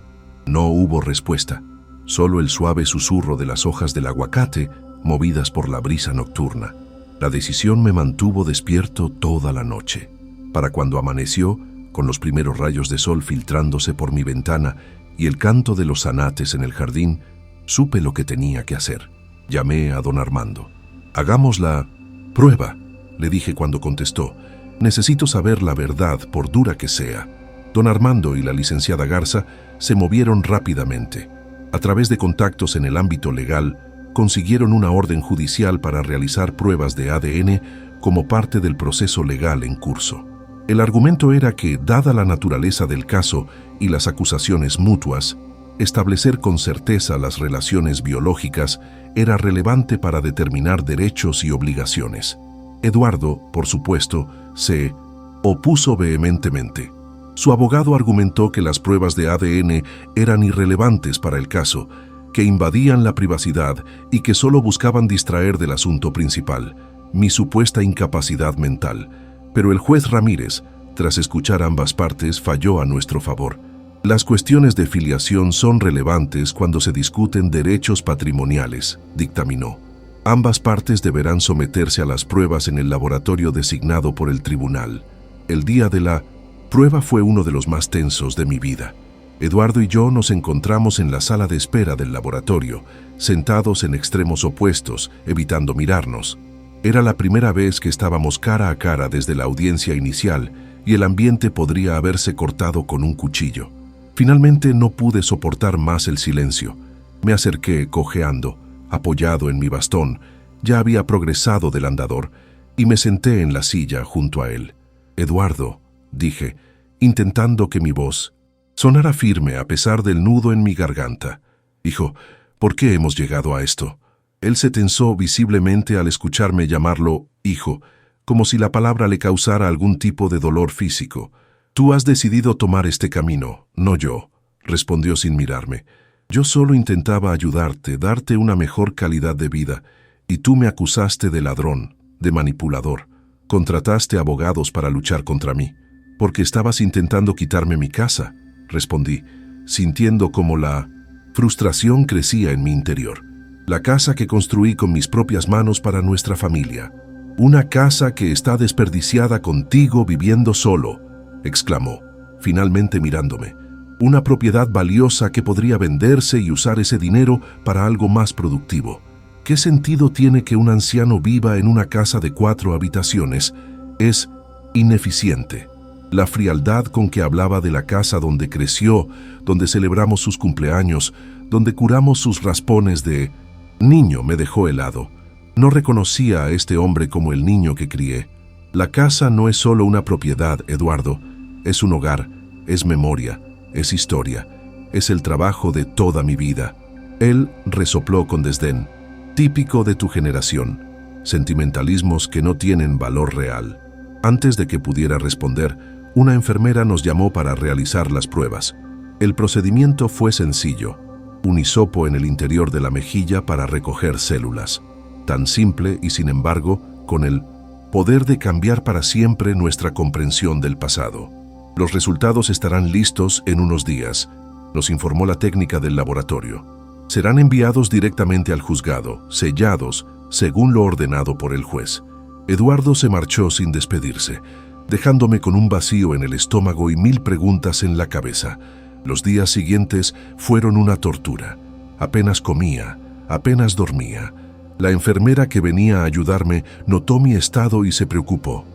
No hubo respuesta, solo el suave susurro de las hojas del aguacate movidas por la brisa nocturna. La decisión me mantuvo despierto toda la noche. Para cuando amaneció, con los primeros rayos de sol filtrándose por mi ventana y el canto de los zanates en el jardín, supe lo que tenía que hacer. Llamé a don Armando. «Hagamos la prueba», le dije cuando contestó. «Necesito saber la verdad, por dura que sea». Don Armando y la licenciada Garza se movieron rápidamente. A través de contactos en el ámbito legal, consiguieron una orden judicial para realizar pruebas de ADN como parte del proceso legal en curso. El argumento era que, dada la naturaleza del caso y las acusaciones mutuas, Establecer con certeza las relaciones biológicas era relevante para determinar derechos y obligaciones. Eduardo, por supuesto, se opuso vehementemente. Su abogado argumentó que las pruebas de ADN eran irrelevantes para el caso, que invadían la privacidad y que solo buscaban distraer del asunto principal, mi supuesta incapacidad mental. Pero el juez Ramírez, tras escuchar ambas partes, falló a nuestro favor. Las cuestiones de filiación son relevantes cuando se discuten derechos patrimoniales, dictaminó. Ambas partes deberán someterse a las pruebas en el laboratorio designado por el tribunal. El día de la prueba fue uno de los más tensos de mi vida. Eduardo y yo nos encontramos en la sala de espera del laboratorio, sentados en extremos opuestos, evitando mirarnos. Era la primera vez que estábamos cara a cara desde la audiencia inicial y el ambiente podría haberse cortado con un cuchillo. Finalmente no pude soportar más el silencio. Me acerqué cojeando, apoyado en mi bastón, ya había progresado del andador, y me senté en la silla junto a él. «Eduardo», dije, intentando que mi voz sonara firme a pesar del nudo en mi garganta. «Hijo, ¿por qué hemos llegado a esto?» Él se tensó visiblemente al escucharme llamarlo hijo, como si la palabra le causara algún tipo de dolor físico. «Tú has decidido tomar este camino, no yo», respondió sin mirarme. «Yo solo intentaba ayudarte, darte una mejor calidad de vida, y tú me acusaste de ladrón, de manipulador. Contrataste abogados para luchar contra mí, porque estabas intentando quitarme mi casa», respondí, sintiendo como la frustración crecía en mi interior. «La casa que construí con mis propias manos para nuestra familia. Una casa que está desperdiciada contigo viviendo solo», exclamó, finalmente mirándome. «Una propiedad valiosa que podría venderse y usar ese dinero para algo más productivo. ¿Qué sentido tiene que un anciano viva en una casa de 4 habitaciones? Es ineficiente». La frialdad con que hablaba de la casa donde creció, donde celebramos sus cumpleaños, donde curamos sus raspones de niño me dejó helado. No reconocía a este hombre como el niño que crié. La casa no es solo una propiedad, Eduardo. Es un hogar, es memoria, es historia, es el trabajo de toda mi vida. Él resopló con desdén. «Típico de tu generación. Sentimentalismos que no tienen valor real». Antes de que pudiera responder, una enfermera nos llamó para realizar las pruebas. El procedimiento fue sencillo. Un hisopo en el interior de la mejilla para recoger células. Tan simple y, sin embargo, con el poder de cambiar para siempre nuestra comprensión del pasado. «Los resultados estarán listos en unos días», nos informó la técnica del laboratorio. «Serán enviados directamente al juzgado, sellados, según lo ordenado por el juez». Eduardo se marchó sin despedirse, dejándome con un vacío en el estómago y 1000 preguntas en la cabeza. Los días siguientes fueron una tortura. Apenas comía, apenas dormía. La enfermera que venía a ayudarme notó mi estado y se preocupó.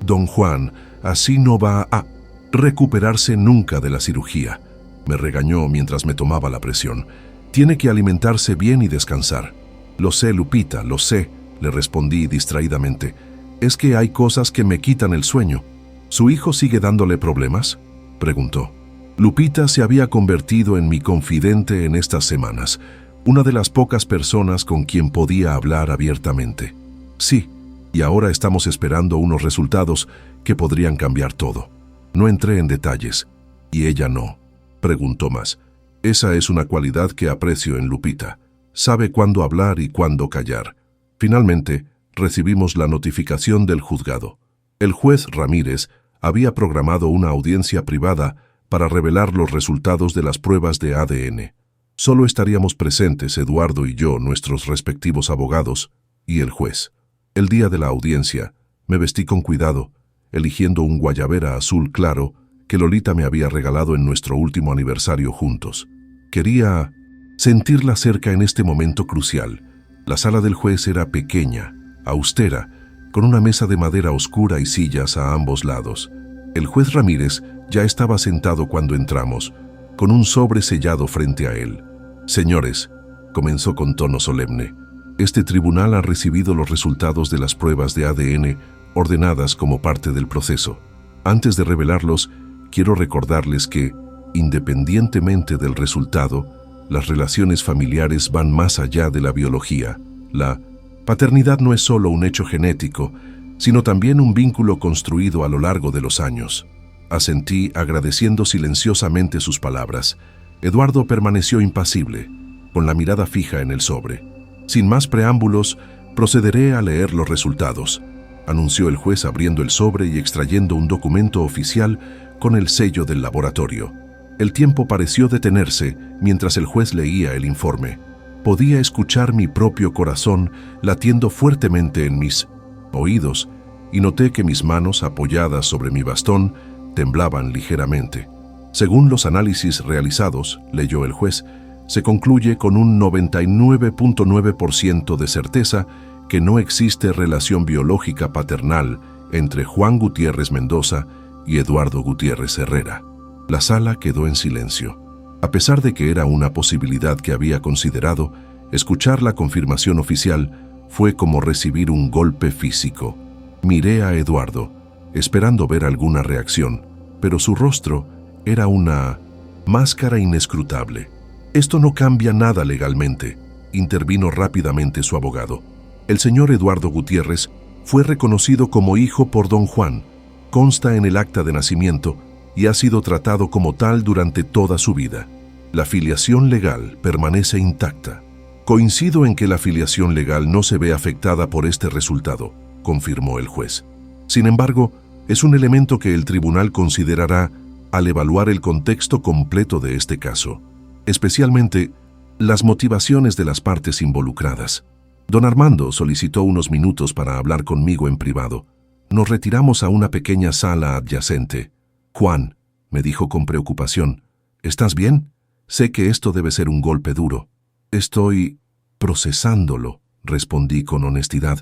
«Don Juan, así no va a recuperarse nunca de la cirugía», me regañó mientras me tomaba la presión. «Tiene que alimentarse bien y descansar». «Lo sé, Lupita, lo sé», le respondí distraídamente. «Es que hay cosas que me quitan el sueño». «¿Su hijo sigue dándole problemas?», preguntó. Lupita se había convertido en mi confidente en estas semanas, una de las pocas personas con quien podía hablar abiertamente. «Sí, y ahora estamos esperando unos resultados que podrían cambiar todo». No entré en detalles. «¿Y ella no?», preguntó más. «Esa es una cualidad que aprecio en Lupita. Sabe cuándo hablar y cuándo callar». Finalmente, recibimos la notificación del juzgado. El juez Ramírez había programado una audiencia privada para revelar los resultados de las pruebas de ADN. Solo estaríamos presentes Eduardo y yo, nuestros respectivos abogados, y el juez. El día de la audiencia, me vestí con cuidado, eligiendo un guayabera azul claro que Lolita me había regalado en nuestro último aniversario juntos. Quería sentirla cerca en este momento crucial. La sala del juez era pequeña, austera, con una mesa de madera oscura y sillas a ambos lados. El juez Ramírez ya estaba sentado cuando entramos, con un sobre sellado frente a él. «Señores», comenzó con tono solemne, «este tribunal ha recibido los resultados de las pruebas de ADN ordenadas como parte del proceso. Antes de revelarlos, quiero recordarles que Independientemente del resultado, las relaciones familiares van más allá de la biología. La paternidad no es solo un hecho genético, sino también un vínculo construido a lo largo de los años. Asentí agradeciendo silenciosamente sus palabras. Eduardo permaneció impasible, con la mirada fija en el sobre. Sin más preámbulos, procederé a leer los resultados, anunció el juez abriendo el sobre y extrayendo un documento oficial con el sello del laboratorio. El tiempo pareció detenerse mientras el juez leía el informe. Podía escuchar mi propio corazón latiendo fuertemente en mis oídos y noté que mis manos apoyadas sobre mi bastón temblaban ligeramente. Según los análisis realizados, leyó el juez, se concluye con un 99.9% de certeza que no existe relación biológica paternal entre Juan Gutiérrez Mendoza y Eduardo Gutiérrez Herrera. La sala quedó en silencio. A pesar de que era una posibilidad que había considerado, escuchar la confirmación oficial fue como recibir un golpe físico. Miré a Eduardo, esperando ver alguna reacción, pero su rostro era una máscara inescrutable. «Esto no cambia nada legalmente», intervino rápidamente su abogado. «El señor Eduardo Gutiérrez fue reconocido como hijo por don Juan, consta en el acta de nacimiento y ha sido tratado como tal durante toda su vida. La filiación legal permanece intacta». «Coincido en que la filiación legal no se ve afectada por este resultado», confirmó el juez. «Sin embargo, es un elemento que el tribunal considerará al evaluar el contexto completo de este caso, especialmente las motivaciones de las partes involucradas». Don Armando solicitó unos minutos para hablar conmigo en privado. Nos retiramos a una pequeña sala adyacente. «Juan», me dijo con preocupación, «¿estás bien? Sé que esto debe ser un golpe duro». «Estoy procesándolo», respondí con honestidad.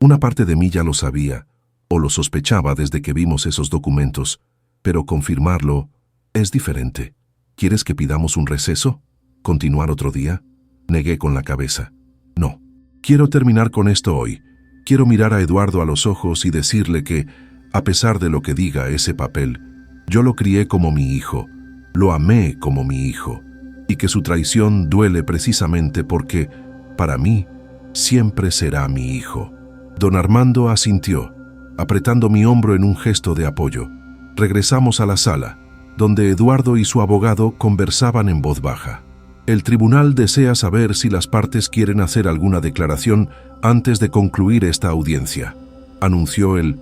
Una parte de mí ya lo sabía, o lo sospechaba desde que vimos esos documentos, pero confirmarlo es diferente. «¿Quieres que pidamos un receso? ¿Continuar otro día?» Negué con la cabeza. «No. Quiero terminar con esto hoy. Quiero mirar a Eduardo a los ojos y decirle que, a pesar de lo que diga ese papel, yo lo crié como mi hijo, lo amé como mi hijo, y que su traición duele precisamente porque, para mí, siempre será mi hijo». Don Armando asintió, apretando mi hombro en un gesto de apoyo. Regresamos a la sala, donde Eduardo y su abogado conversaban en voz baja. «El tribunal desea saber si las partes quieren hacer alguna declaración antes de concluir esta audiencia», anunció el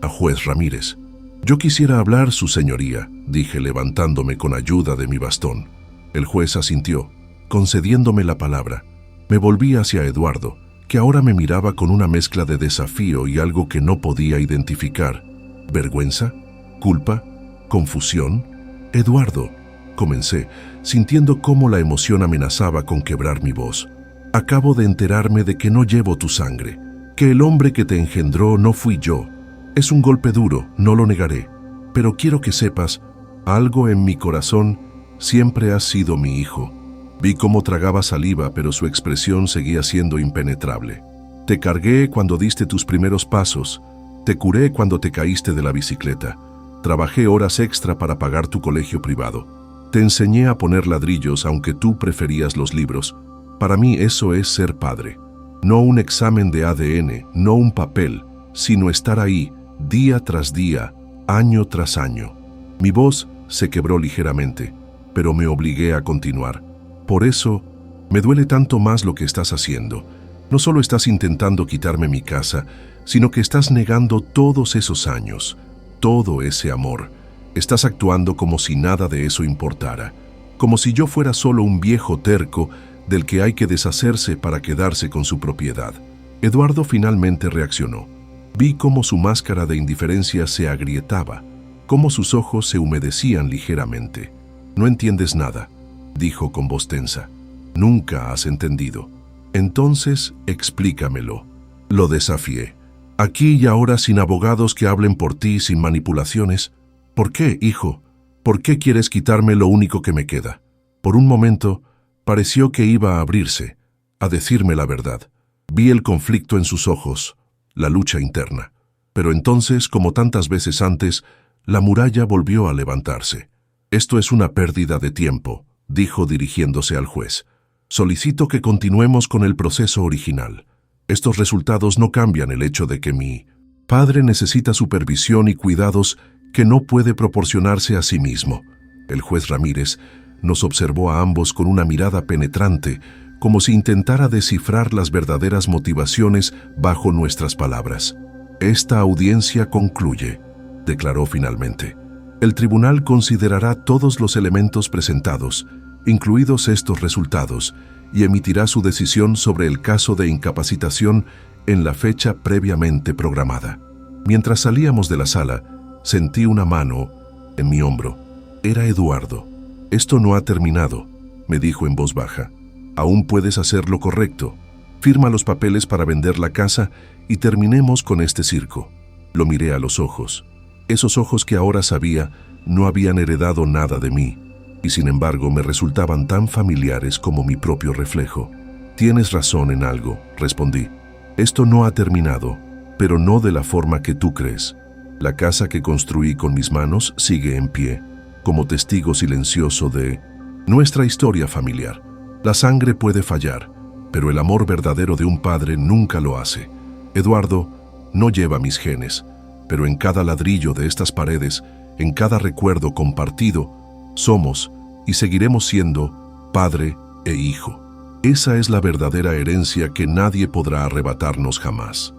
juez Ramírez. «Yo quisiera hablar, su señoría», dije levantándome con ayuda de mi bastón. El juez asintió, concediéndome la palabra. Me volví hacia Eduardo, que ahora me miraba con una mezcla de desafío y algo que no podía identificar. ¿Vergüenza? ¿Culpa? ¿Confusión? «Eduardo», comencé, sintiendo cómo la emoción amenazaba con quebrar mi voz. «Acabo de enterarme de que no llevo tu sangre, que el hombre que te engendró no fui yo. Es un golpe duro, no lo negaré, pero quiero que sepas, algo en mi corazón siempre has sido mi hijo». Vi cómo tragaba saliva, pero su expresión seguía siendo impenetrable. «Te cargué cuando diste tus primeros pasos, te curé cuando te caíste de la bicicleta, trabajé horas extra para pagar tu colegio privado. Te enseñé a poner ladrillos aunque tú preferías los libros. Para mí eso es ser padre. No un examen de ADN, no un papel, sino estar ahí, día tras día, año tras año». Mi voz se quebró ligeramente, pero me obligué a continuar. «Por eso, me duele tanto más lo que estás haciendo. No solo estás intentando quitarme mi casa, sino que estás negando todos esos años, todo ese amor. Estás actuando como si nada de eso importara, como si yo fuera solo un viejo terco del que hay que deshacerse para quedarse con su propiedad». Eduardo finalmente reaccionó. Vi cómo su máscara de indiferencia se agrietaba, cómo sus ojos se humedecían ligeramente. «No entiendes nada», dijo con voz tensa. «Nunca has entendido. Entonces, explícamelo». Lo desafié. «Aquí y ahora, sin abogados que hablen por ti, sin manipulaciones. ¿Por qué, hijo? ¿Por qué quieres quitarme lo único que me queda?» Por un momento, pareció que iba a abrirse, a decirme la verdad. Vi el conflicto en sus ojos, la lucha interna. Pero entonces, como tantas veces antes, la muralla volvió a levantarse. Esto es una pérdida de tiempo, dijo dirigiéndose al juez. Solicito que continuemos con el proceso original. Estos resultados no cambian el hecho de que mi padre necesita supervisión y cuidados que no puede proporcionarse a sí mismo. El juez Ramírez nos observó a ambos con una mirada penetrante, como si intentara descifrar las verdaderas motivaciones bajo nuestras palabras. Esta audiencia concluye, declaró finalmente. El tribunal considerará todos los elementos presentados, incluidos estos resultados, y emitirá su decisión sobre el caso de incapacitación en la fecha previamente programada. Mientras salíamos de la sala, sentí una mano en mi hombro. Era Eduardo. Esto no ha terminado, me dijo en voz baja. Aún puedes hacer lo correcto. Firma los papeles para vender la casa y terminemos con este circo. Lo miré a los ojos. Esos ojos que ahora sabía no habían heredado nada de mí, y sin embargo me resultaban tan familiares como mi propio reflejo. Tienes razón en algo, respondí. Esto no ha terminado, pero no de la forma que tú crees. La casa que construí con mis manos sigue en pie, como testigo silencioso de nuestra historia familiar. La sangre puede fallar, pero el amor verdadero de un padre nunca lo hace. Eduardo no lleva mis genes, pero en cada ladrillo de estas paredes, en cada recuerdo compartido, somos y seguiremos siendo padre e hijo. Esa es la verdadera herencia que nadie podrá arrebatarnos jamás.